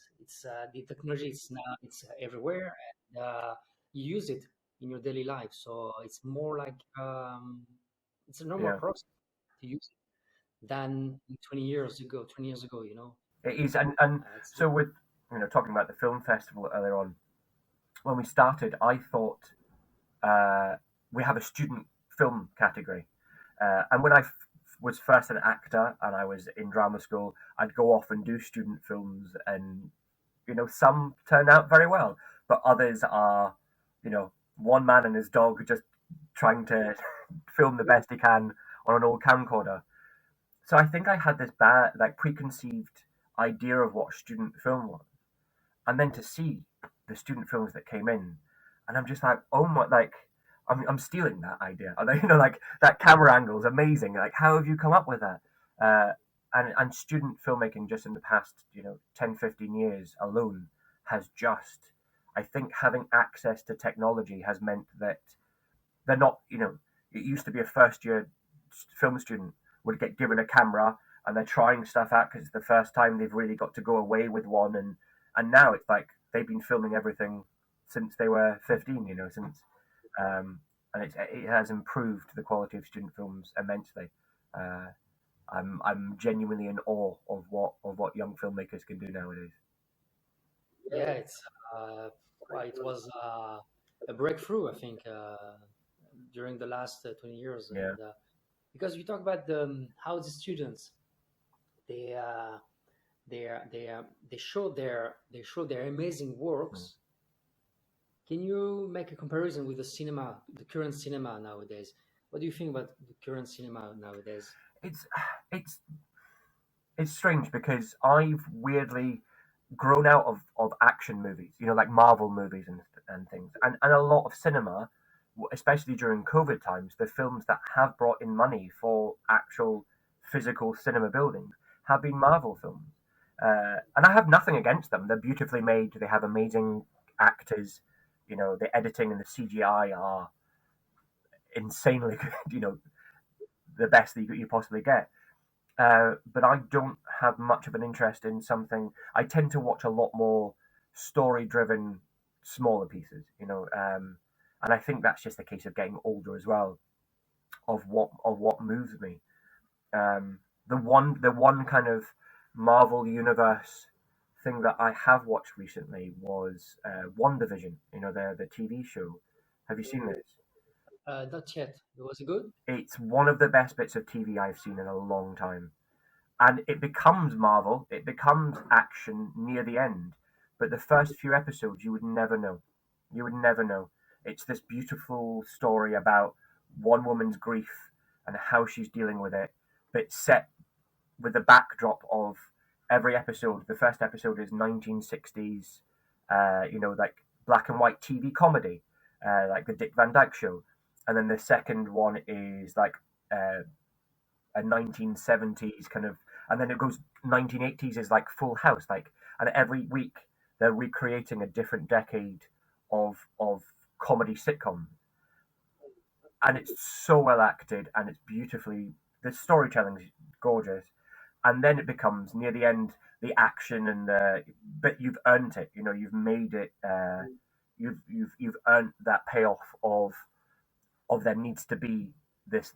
the technology. It's everywhere, and you use it in your daily life. So it's more like it's a normal yeah, process to use it than 20 years ago. 20 years ago, it is. And it's so with talking about the film festival earlier on, when we started, I thought uh, we have a student film category. And when I was first an actor and I was in drama school, I'd go off and do student films, and some turn out very well, but others are, one man and his dog just trying to film the best he can on an old camcorder. So I think I had this bad, like, preconceived idea of what student film was, and then to see the student films that came in, and I'm just like, oh my, like, I'm stealing that idea. And like that camera angle is amazing. Like, how have you come up with that? And student filmmaking just in the past, 10, 15 years alone has just, I think having access to technology has meant that they're not, it used to be a first year film student would get given a camera and they're trying stuff out because it's the first time they've really got to go away with one. And now it's like they've been filming everything since they were 15, um, and it has improved the quality of student films immensely. Uh, I'm genuinely in awe of what young filmmakers can do nowadays. yeah, it was a breakthrough, I think, during the last 20 years, Yeah. and because we talk about how the students they uh, they show their amazing Mm. works. Can you make a comparison with the cinema, the current cinema nowadays? What do you think about the current cinema nowadays? It's it's it's strange because I've weirdly grown out of action movies, like Marvel movies and things, and a lot of cinema, especially during COVID times, the films that have brought in money for actual physical cinema buildings have been Marvel films. And I have nothing against them. They're beautifully made. They have amazing actors. The editing and the CGI are insanely good. The best that you possibly get. But I don't have much of an interest in something. I tend to watch a lot more story-driven, smaller pieces, and I think that's just a case of getting older as well. Of what moves me. The one kind of Marvel universe thing that I have watched recently was WandaVision. The TV show. Have you seen this? Not yet. It was good. It's one of the best bits of TV I've seen in a long time. And it becomes Marvel, it becomes action near the end. But the first few episodes, you would never know. You would never know. It's this beautiful story about one woman's grief and how she's dealing with it, but set with the backdrop of every episode. The first episode is 1960s, like black and white TV comedy, like the Dick Van Dyke Show. And then the second one is like uh, a 1970s kind of, and then it goes 1980s is like Full House, like, and every week they're recreating a different decade of comedy sitcom, and it's so well acted and it's beautifully, the storytelling's gorgeous, and then it becomes near the end the action and the, but you've earned it, you've made it, you've earned that payoff of there needs to be this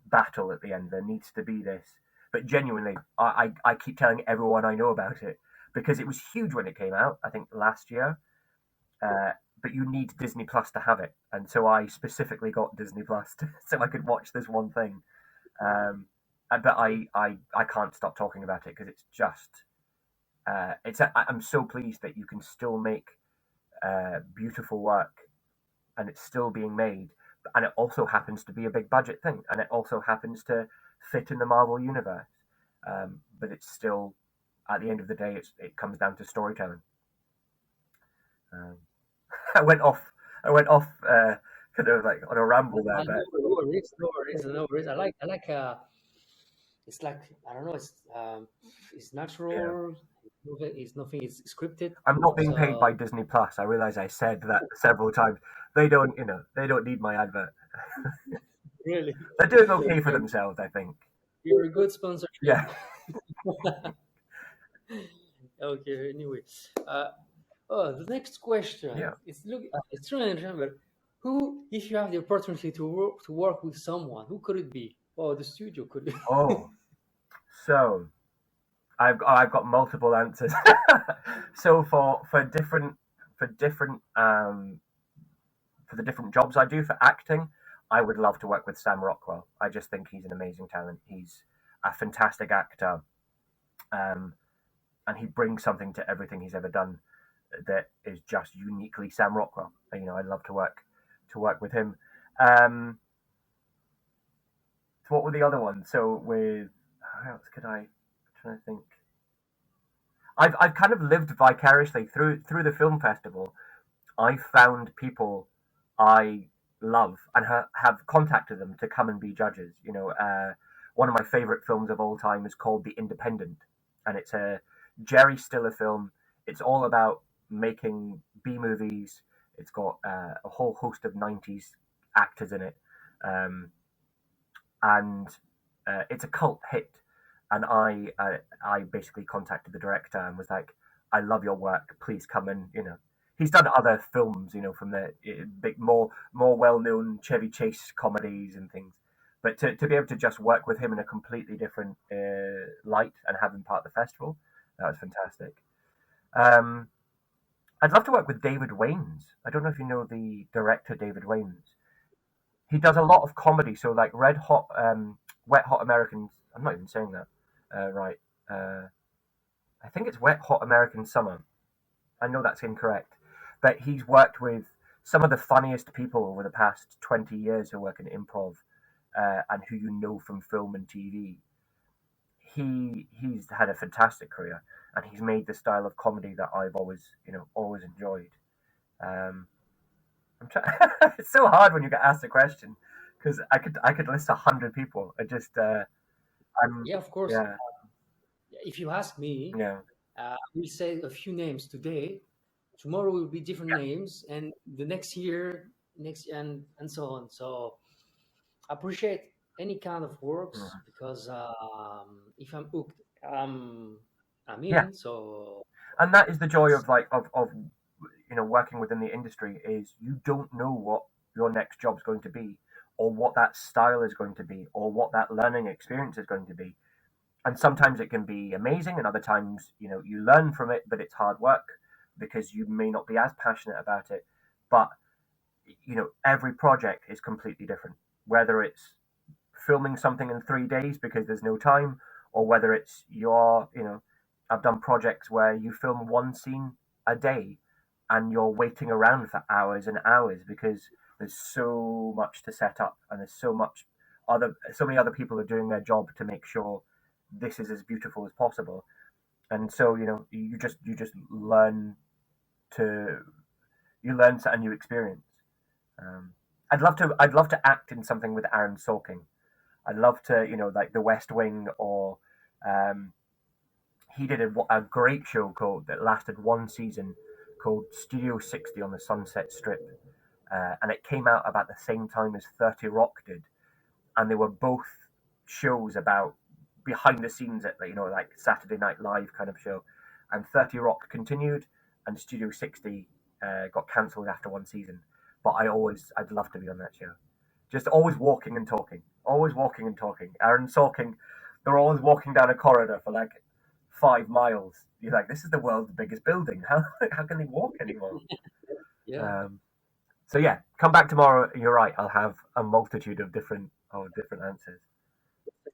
battle at the end. There needs to be this. But genuinely, I keep telling everyone I know about it because it was huge when it came out. I think last year. Uh, but you need Disney Plus to have it, and so I specifically got Disney Plus so I could watch this one thing. But I can't stop talking about it because it's just I'm so pleased that you can still make beautiful work and it's still being made, and it also happens to be a big budget thing, and it also happens to fit in the Marvel universe. But it's still, at the end of the day, it comes down to storytelling. Um, I went off. I went off, kind of like on a ramble there, No but worries, no worries, no worries. I like it's like I don't know. It's yeah, natural. It's nothing. It's scripted. I'm not being paid by So Disney Plus. I realize I said that several times. They don't, they don't need my advert. really, They're doing okay for you're themselves, I think. you're a good sponsorship. Yeah, Okay. Anyway, uh, oh, the next question yeah. is look. It's trying to remember who, if you have the opportunity to work with someone, who could it be? Oh, the studio could be. Oh, so I've got multiple answers. So for different for the different jobs I do for acting, I would love to work with Sam Rockwell. I just think he's an amazing talent. He's a fantastic actor, um, and he brings something to everything he's ever done that is just uniquely Sam Rockwell. I'd love to work with him. Um, so what were the other ones? So with how else could I? I'm trying to think. I've kind of lived vicariously through the film festival. I found people I love and have contacted them to come and be judges. One of my favorite films of all time is called The Independent, and it's a Jerry Stiller film. It's all about making B movies. It's got a whole host of '90s actors in it, um, and it's a cult hit. And I basically contacted the director and was like, "I love your work. Please come and He's done other films, from the big, more well known Chevy Chase comedies and things. But to be able to just work with him in a completely different light and have him part of the festival, that was fantastic. Um, I'd love to work with David Waynes. I don't know if you know the director David Waynes. He does a lot of comedy, so like Wet Hot Americans. I'm not even saying that right. Uh, I think it's Wet Hot American Summer. I know that's incorrect, but he's worked with some of the funniest people over the past 20 years who work in improv, and who from film and TV. He's had a fantastic career, and he's made the style of comedy that I've always enjoyed. Um, I'm trying. It's so hard when you get asked a question because I could list 100 people. I'm Yeah, of course. yeah, If you ask me, yeah. we'll say a few names today. Tomorrow will be different names, and the next year, next and so on. So appreciate any kind of works Mhm. because if I'm hooked, I'm Yeah, in. So and that is the joy it's of like of working within the industry is you don't know what your next job's going to be, or what that style is going to be, or what that learning experience is going to be. And sometimes it can be amazing, and other times you learn from it, but it's hard work because you may not be as passionate about it. But every project is completely different, whether it's filming something in 3 days because there's no time, or whether it's I've done projects where you film one scene a day and you're waiting around for hours and hours because there's so much to set up, and there's so many other people are doing their job to make sure this is as beautiful as possible. And so you just to learn a new experience. um, I'd love to act in something with Aaron Sorkin. I'd love to, like The West Wing, or um, he did a great show that lasted one season called Studio 60 on the Sunset Strip. And it came out about the same time as 30 Rock did. And they were both shows about behind the scenes at, like Saturday Night Live kind of show. And 30 Rock continued, and Studio 60 got cancelled after one season. But I'd love to be on that show. Just always walking and talking. Always walking and talking. Aaron Sorkin, they're always walking down a corridor for like 5 miles. You're like, this is the world's biggest building. How can they walk anymore? yeah, Um, so yeah, come back tomorrow. You're right. I'll have a multitude of different answers.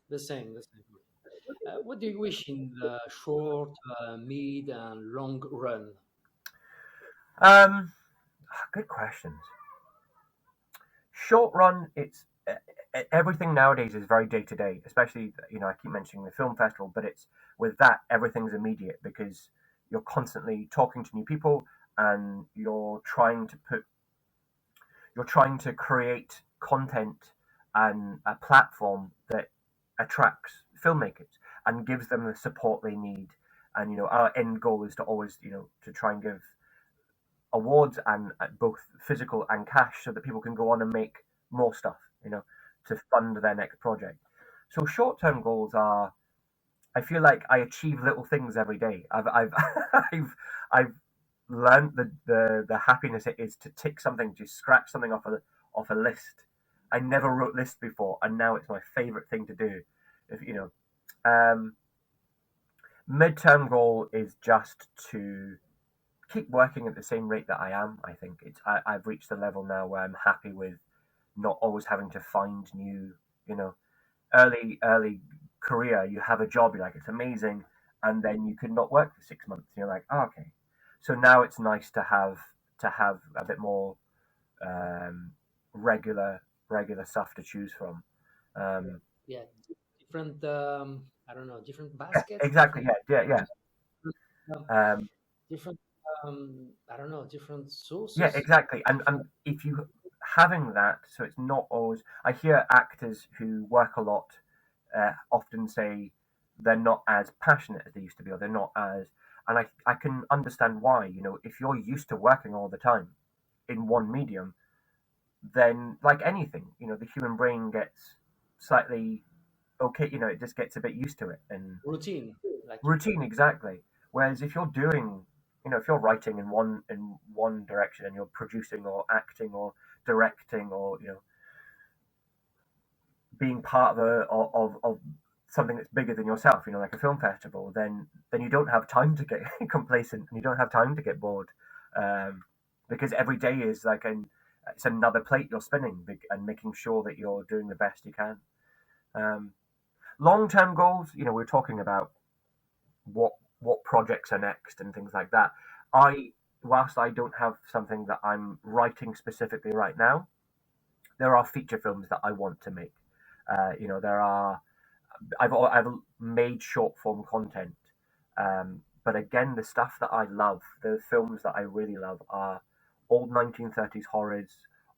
the same, the same. What do you wish in the short, mid, and long run? Um, Good questions. Short run, it's everything nowadays is very day to day. Especially, I keep mentioning the film festival, but it's with that everything's immediate because you're constantly talking to new people and you're trying to create content and a platform that attracts filmmakers and gives them the support they need. And our end goal is to always to try and give awards and both physical and cash so that people can go on and make more stuff, to fund their next project. So short-term goals are, I feel like I achieve little things every day. I've I've learned the happiness it is to tick something, to scratch something off a list. I never wrote lists before, and now it's my favorite thing to do. If midterm goal is just to keep working at the same rate that I am. I think I've reached a level now where I'm happy with not always having to find new, you know, early career. You have a job, you're like, it's amazing, and then you could not work for 6 months. You're like, oh, okay. So now it's nice to have a bit more um, regular stuff to choose from. Um, Yeah, different. I don't know, different yeah, baskets, exactly. different, Yeah. um, Um, different. I don't know, different Yeah, sources. exactly. And Different. if you having that, so it's not always. I hear actors who work a lot often say they're not as passionate as they used to be, or they're not as. And I can understand why. If you're used to working all the time in one medium, then like anything, the human brain gets slightly okay. It just gets a bit used to it and Routine, like you said. routine exactly. Whereas if you're doing, if you're writing in one direction and you're producing or acting or directing or being part of something that's bigger than yourself, like a film festival, then you don't have time to get complacent and you don't have time to get bored, um, because every day is like it's another plate you're spinning and making sure that you're doing the best you can. Um, Long-term goals, we're talking about what projects are next and things like that. I Whilst I don't have something that I'm writing specifically right now, there are feature films that I want to make. There are I've made short form content, but again, the stuff that I love, the films that I really love, are old 1930s horrors,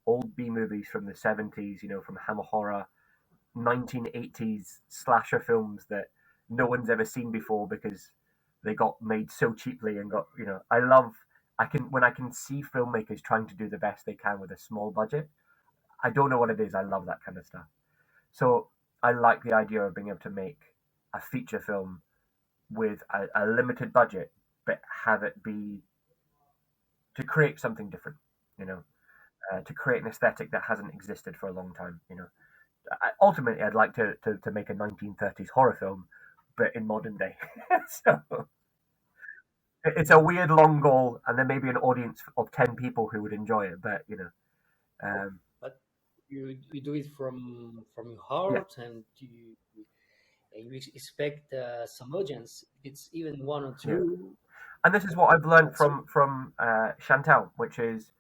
old B movies from the 70s, from Hammer Horror, 1980s slasher films that no one's ever seen before because they got made so cheaply and got I love I can when I can see filmmakers trying to do the best they can with a small budget. I don't know what it is. I love that kind of stuff. So I like the idea of being able to make a feature film with a limited budget, but have it be to create something different, you know, to create an aesthetic that hasn't existed for a long time. Ultimately, I'd like to make a 1930s horror film, but in modern day. So it's a weird long goal, and there may be an audience of 10 people who would enjoy it, but um, But you do it from your yeah. heart, and you expect some audience. It's even one or Yeah. two. And this is what I've learned That's from Chantal, which is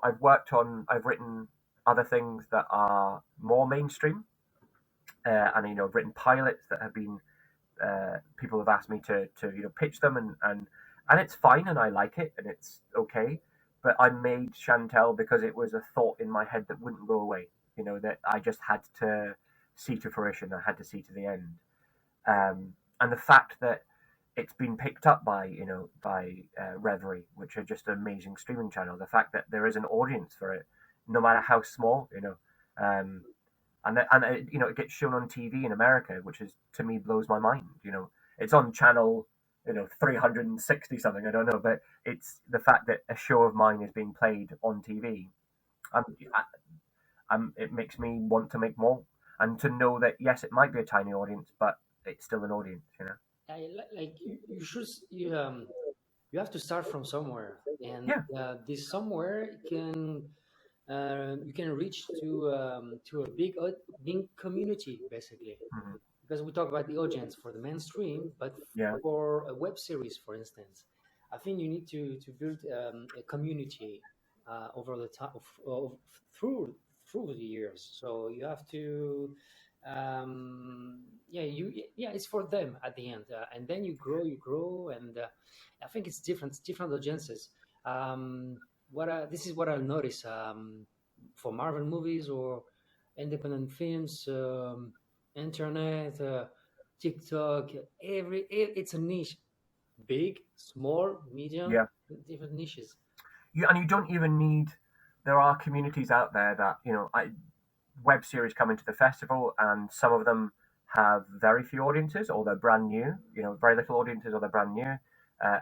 I've written other things that are more mainstream, and I've written pilots that have been people have asked me to pitch them, and it's fine and I like it and it's okay. But I made Chantel because it was a thought in my head that wouldn't go away. That I just had to see to fruition. I had to see to the end. And the fact that it's been picked up by Reverie, which are just an amazing streaming channel. The fact that there is an audience for it, no matter how small. Um, and it gets shown on TV in America, which is to me blows my mind. It's on channel 360 something, I don't know, but it's the fact that a show of mine is being played on TV. Um, it makes me want to make more, and to know that yes, it might be a tiny audience, but it's still an audience. like you should you have to start from somewhere, and Yeah. this somewhere can you can reach to a big community basically, Hmm. because we talk about the audience for the mainstream, but Yeah. for a web series, for instance, I think you need to build a community over the time of, through through the years. So you have to, yeah, it's for them at the end, and then you grow, and I think it's different audiences. This is what I notice for Marvel movies or independent films, internet, TikTok. It's a niche, big, small, medium, Yeah. different niches. You don't even need. There are communities out there that web series come into the festival, and some of them have very few audiences, or they're brand new. Very little audiences, or they're brand new.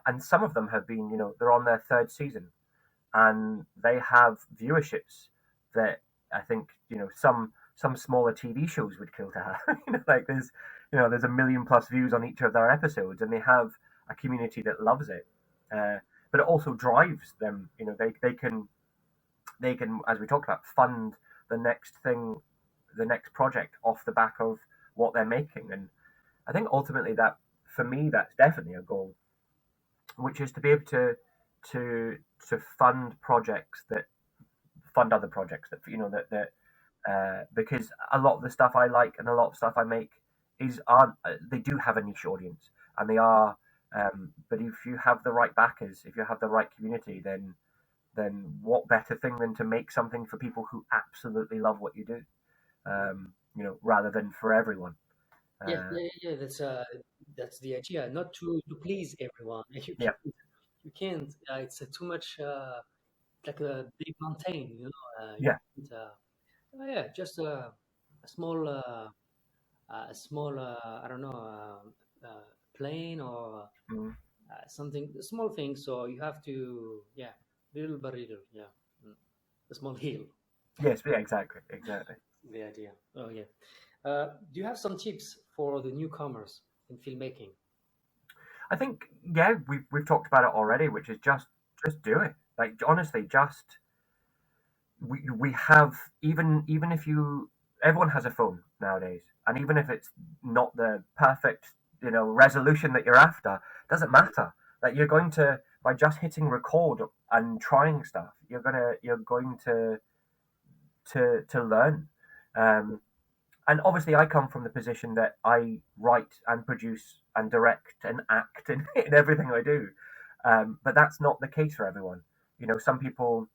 And some of them have been, they're on their third season, and they have viewerships that I think some smaller TV shows would kill to have. Like there's a million plus views on each of their episodes, and they have a community that loves it. Uh, but it also drives them. They can, as we talked about, fund the next thing, the next project off the back of what they're making. And I think ultimately that, for me, that's definitely a goal, which is to be able to to fund projects that fund other projects that because a lot of the stuff I like and a lot of stuff I make is aren't they do have a niche audience, and they are but if you have the right backers, if you have the right community, then what better thing than to make something for people who absolutely love what you do, rather than for everyone. Yeah, uh, that's the idea. Not to please everyone. yeah, You can't. It's too much. Like a big mountain, you know. You yeah, can't. Yeah, just a small, a small. I don't know, plane or mm, something. A small thing. So you have to. Yeah, little by little. Yeah, mm. A small hill. yes, yeah, exactly, exactly. The idea. Oh yeah. Do you have some tips for the newcomers in filmmaking? I think, yeah, we've talked about it already, which is just do it. Like, honestly, just we have, even if you everyone has a phone nowadays, and even if it's not the perfect resolution that you're after, doesn't matter. Like, you're going to, by just hitting record and trying stuff, you're going to learn. Um, and obviously, I come from the position that I write and produce and direct and act in everything I do. But that's not the case for everyone. Some people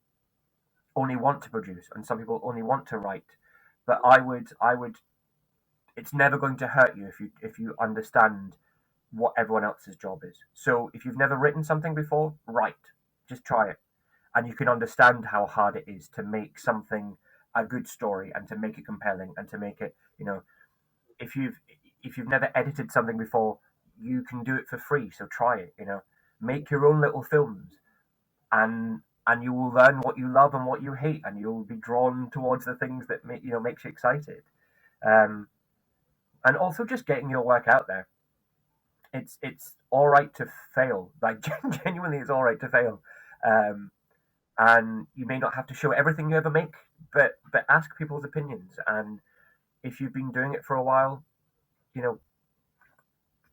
only want to produce, and some people only want to write. But I would. It's never going to hurt you if you understand what everyone else's job is. So if you've never written something before, write. Just try it, and you can understand how hard it is to make something a good story, and to make it compelling, and to make it. If you've never edited something before, you can do it for free. So try it. Make your own little films, and you will learn what you love and what you hate, and you'll be drawn towards the things that makes you excited. Um, and also just getting your work out there. It's all right to fail. Like, genuinely, it's all right to fail. Um, and you may not have to show everything you ever make, but ask people's opinions. And if you've been doing it for a while, you know,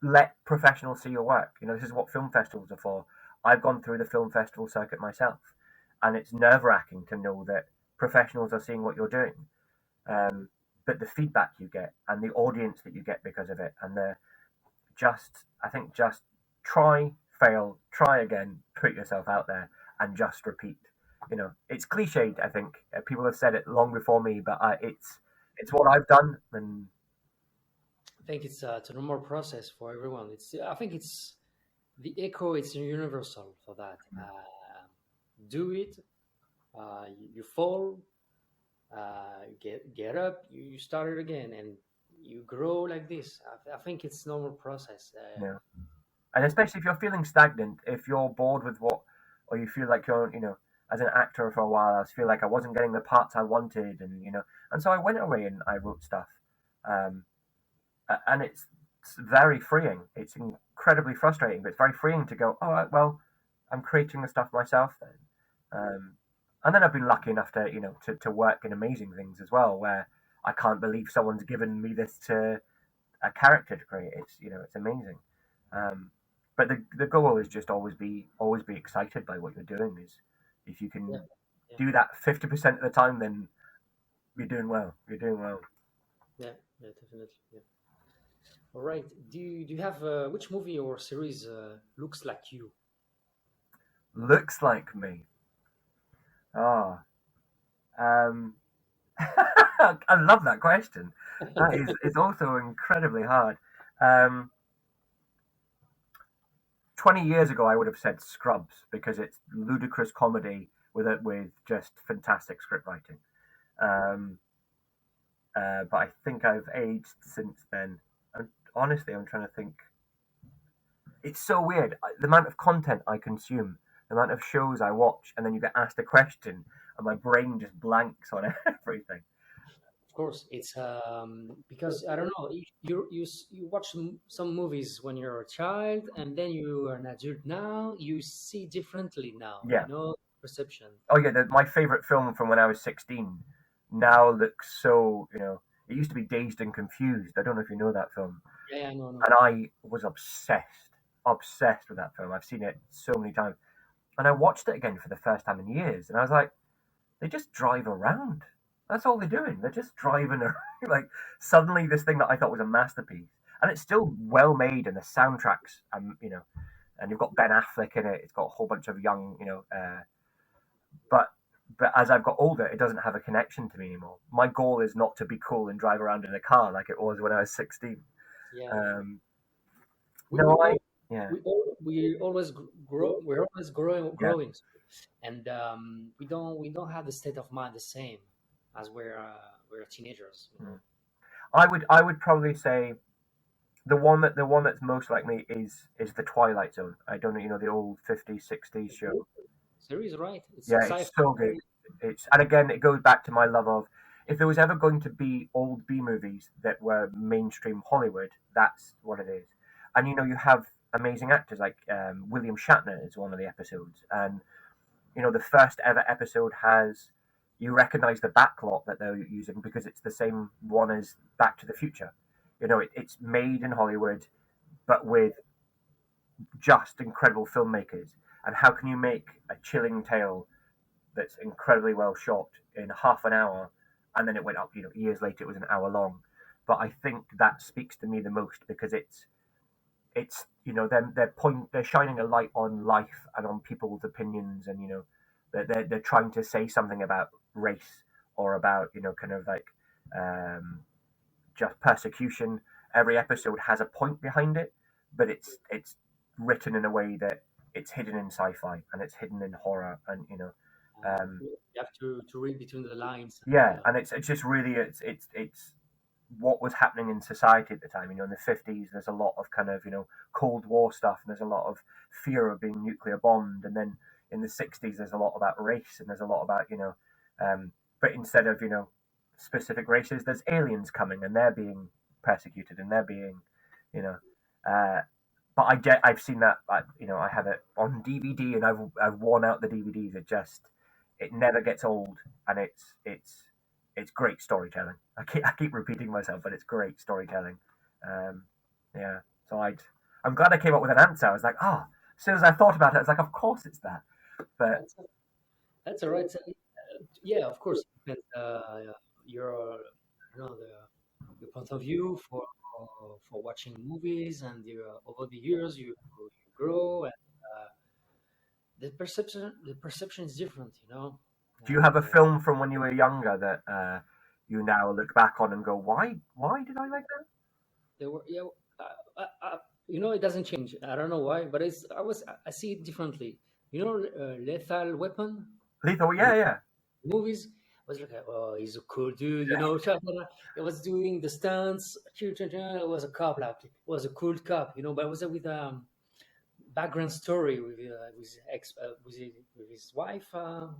let professionals see your work. This is what film festivals are for. I've gone through the film festival circuit myself, and it's nerve wracking to know that professionals are seeing what you're doing. Um, but the feedback you get, and the audience that you get because of it, and I think just try, fail, try again, put yourself out there, and just repeat. It's cliched. I think people have said it long before me, but it's what I've done, and I think it's a normal process for everyone. I think it's the echo. It's universal for that. Do it. You fall. Get up. You start it again, and you grow like this. I think it's normal process. you know, and especially if you're feeling stagnant, if you're bored with or you feel like you're, as an actor for a while, I feel like I wasn't getting the parts I wanted, and so I went away and I wrote stuff, um, and it's very freeing. It's incredibly frustrating, but it's very freeing to go, oh well, I'm creating the stuff myself then, and then I've been lucky enough to work in amazing things as well, where I can't believe someone's given me this to a character to create. It's amazing. Um, but the goal is just always be excited by what you're doing. Is if you Yeah, can yeah. do that 50% of the time, then You're doing well. You're doing well. Yeah, yeah, definitely. Yeah. All right. Do you have which movie or series looks like you? Looks like me. Ah, um, I love that question. That is, it's also incredibly hard. Um, 20 years ago, I would have said Scrubs because it's ludicrous comedy with just fantastic script writing. Um, but I think I've aged since then. And honestly, I'm trying to think. It's so weird. The amount of content I consume, the amount of shows I watch, and then you get asked a question, and my brain just blanks on everything. Of course, it's because I don't know. You watch some movies when you're a child, and then you are an adult now. You see differently now. Yeah. Perception. Oh yeah. My favorite film from when I was 16 now looks so. It used to be Dazed and Confused. I don't know if you know that film. Yeah, yeah, no, no. And I was obsessed with that film. I've seen it so many times, and I watched it again for the first time in years, and I was like, they just drive around. That's all they're doing. They're just driving around. Like suddenly, this thing that I thought was a masterpiece, and it's still well made, and the soundtracks, and you've got Ben Affleck in it. It's got a whole bunch of young, but as I've got older, it doesn't have a connection to me anymore. My goal is not to be cool and drive around in a car like it was when I was 16. Yeah, Um, we we no, I all, yeah we always grow. We're always yeah. growing, and we don't have the state of mind the same as we're teenagers. Mm. I would probably say the one that's most like me is the Twilight Zone. I don't know, the old 50s, 60s show. Series, right? It's Yeah, it's so sci-fi. good. And again, it goes back to my love of, if there was ever going to be old B movies that were mainstream Hollywood, that's what it is. And you have amazing actors like William Shatner is one of the episodes, and the first ever episode has, you recognize the backlot that they're using because it's the same one as Back to the Future. It's made in Hollywood, but with just incredible filmmakers. And how can you make a chilling tale that's incredibly well shot in half an hour, and then it went up, years later it was an hour long. But I think that speaks to me the most because it's they're shining a light on life and on people's opinions, and they're trying to say something about race, or about kind of like um, just persecution. Every episode has a point behind it, but it's written in a way that it's hidden in sci-fi, and it's hidden in horror, and um, You have to read between the lines. yeah, and it's just really it's what was happening in society at the time. In the 50s, there's a lot of kind of Cold War stuff, and there's a lot of fear of being nuclear bombed, and then in the 60s, there's a lot about race, and there's a lot about but instead of specific races, there's aliens coming, and they're being persecuted, and they're being you know. Uh, but I've seen that. I have it on DVD, and I've worn out the DVDs. It never gets old, and it's great storytelling. I keep repeating myself, but it's great storytelling. Um, yeah. So I'm glad I came up with an answer. I was like, as soon as I thought about it, I was like, of course it's that. But That's that's all right. So, yeah, of course, it depends, your your point of view for watching movies, and over the years you grow, and the perception is different, do you have and a film from when you were younger that you now look back on and go, why did I like that? there were yeah. It doesn't change. I don't know why, but I see it differently. Lethal Weapon. Lethal, The yeah, yeah. movies was like, oh, he's a cool dude, It was doing the stunts. It was a cop, like it was a cool cop, but it was with background story with his ex, with his wife,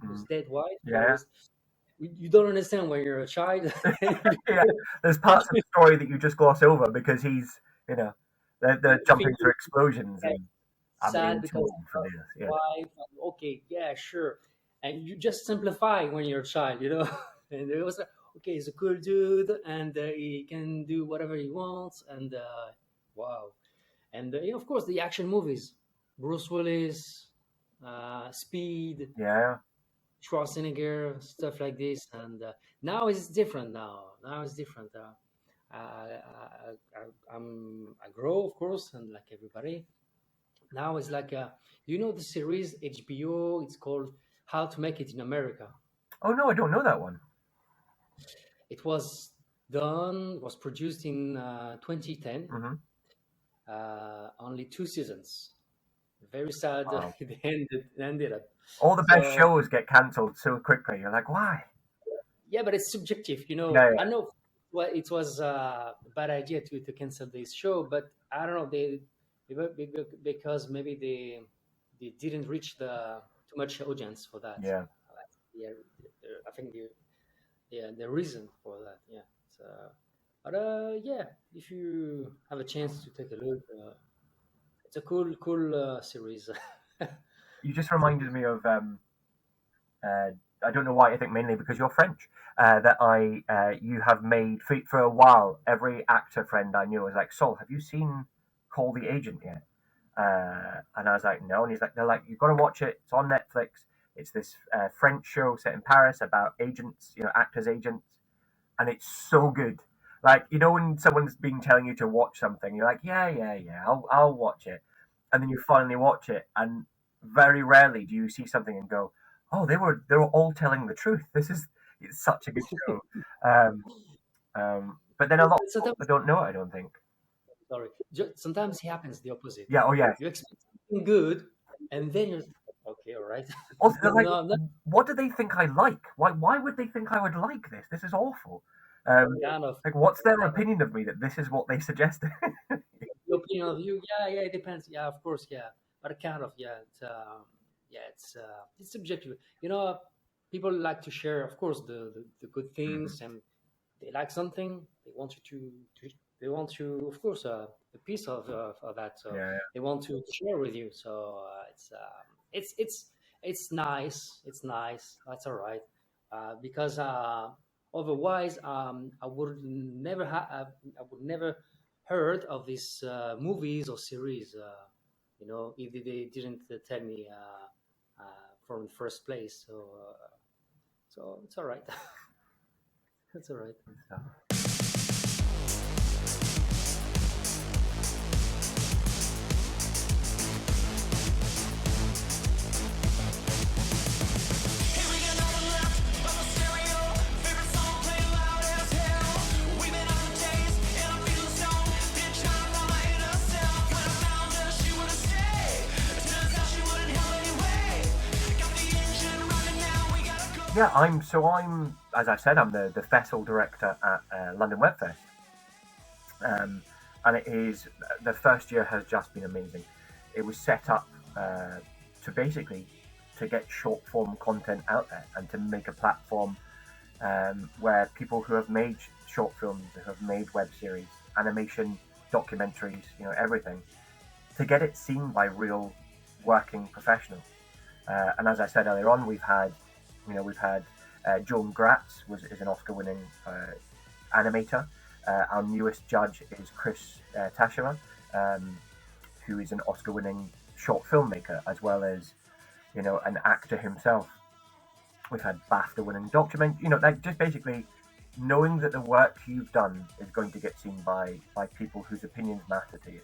his Mm, dead wife. It yeah, was you don't understand when you're a child. yeah. There's parts of the story that you just gloss over because you know, they're You think jumping through explosions, yeah, and I'm sad being too because old for of this. his Yeah. wife. Okay, yeah, sure. And you just simplify when you're a child. And it was like, okay, he's a cool dude, and he can do whatever he wants, and wow. And of course, the action movies, Bruce Willis, Speed. Yeah. Schwarzenegger, stuff like this. And now it's different. Now it's different. I grow, of course, and like everybody. Now it's like the series HBO. It's called How to Make It in America. Oh no, I don't know that one. It was produced in 2010. Mm-hmm. Only 2 seasons. Very sad. Wow. It ended up. All the best So shows get cancelled so quickly. You're like, why? yeah, but it's subjective. Yeah, I know it was a bad idea to cancel this show, but I don't know because maybe they didn't reach the too much audience for that. yeah. Yeah, I think the reason for that. Yeah. So, but yeah, if you have a chance to take a look, it's a cool series. You just It's a reminded me of uh, I don't know why. I think mainly because you're French. That you have made for a while. Every actor friend I knew was like, Saul, have you seen Call the Agent yet? And I was like, no. And he's like, they're like, you've got to watch it. It's on Netflix. It's this French show set in Paris about agents, actors' agents, and it's so good. Like, when someone's been telling you to watch something, you're like, yeah, yeah, yeah, I'll watch it, and then you finally watch it, and very rarely do you see something and go, oh, they were all telling the truth. It's such a good show. Um, but then a lot of sometimes people don't know it. I don't think. sorry. Sometimes it happens the opposite. Yeah. Oh, yeah. You expect something good, and then you're okay, all right. Also, they're like, No, I'm not what do they think I like? Why would they think I would like this? This is awful. kind of Like, what's their opinion of me that this is what they suggested? the opinion of you. Yeah, yeah, it depends. Yeah, of course, yeah, but kind of, yeah, it's subjective. People like to share, of course, the good Mhm. things, and they like something, they want you they want to, of course, a piece of that, so Yeah. they want to share with you. So it's nice. It's nice. That's all right. Because otherwise, I would never heard of these movies or series. If they didn't tell me from the first place. So it's all right. That's all right. So, yeah, I'm as I said, I'm the festival director at London Web Fest, and it is the first year has just been amazing. It was set up to basically to get short form content out there and to make a platform where people who have made short films, who have made web series, animation, documentaries, everything, to get it seen by real working professionals. And as I said earlier on, we've had Joan Gratz is an Oscar-winning animator. Our newest judge is Chris Tashima, who is an Oscar-winning short filmmaker as well as an actor himself. We've had BAFTA-winning document. Like just basically knowing that the work you've done is going to get seen by people whose opinions matter to you,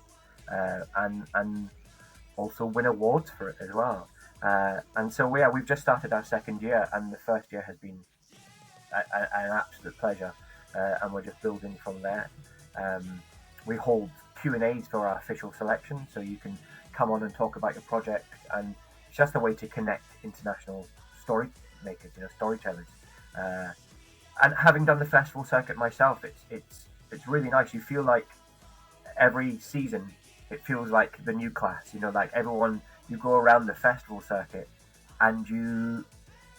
and also win awards for it as well. And so yeah, we've just started our second year, and the first year has been an absolute pleasure, and we're just building from there. We hold Q&As for our official selection, so you can come on and talk about your project, and it's just a way to connect international story makers, storytellers. And having done the festival circuit myself, it's really nice. You feel like every season, it feels like the new class. Like everyone, you go around the festival circuit, and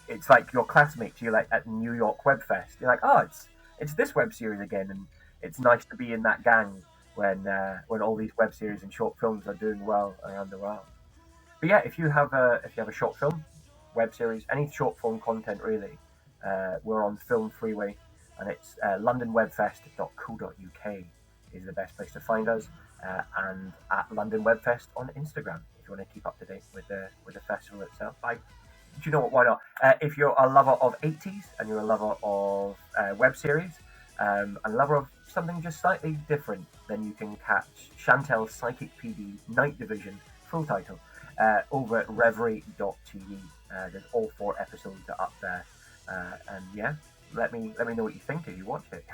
it's like your classmates. You're like at New York Web Fest. You're like, oh, it's this web series again, and it's nice to be in that gang when all these web series and short films are doing well around the world. But yeah, if you have a short film, web series, any short form content really, we're on Film Freeway, and it's londonwebfest.co.uk is the best place to find us, and at London Webfest on Instagram if you want to keep up to date with the festival itself. Bye. you know what? Why not? If you're a lover of 80s and you're a lover of web series and a lover of something just slightly different, then you can catch Chantel's Psychic PD Night Division, full title, over at reverie.tv. There's all 4 episodes are up there. And yeah, let me know what you think if you watch it.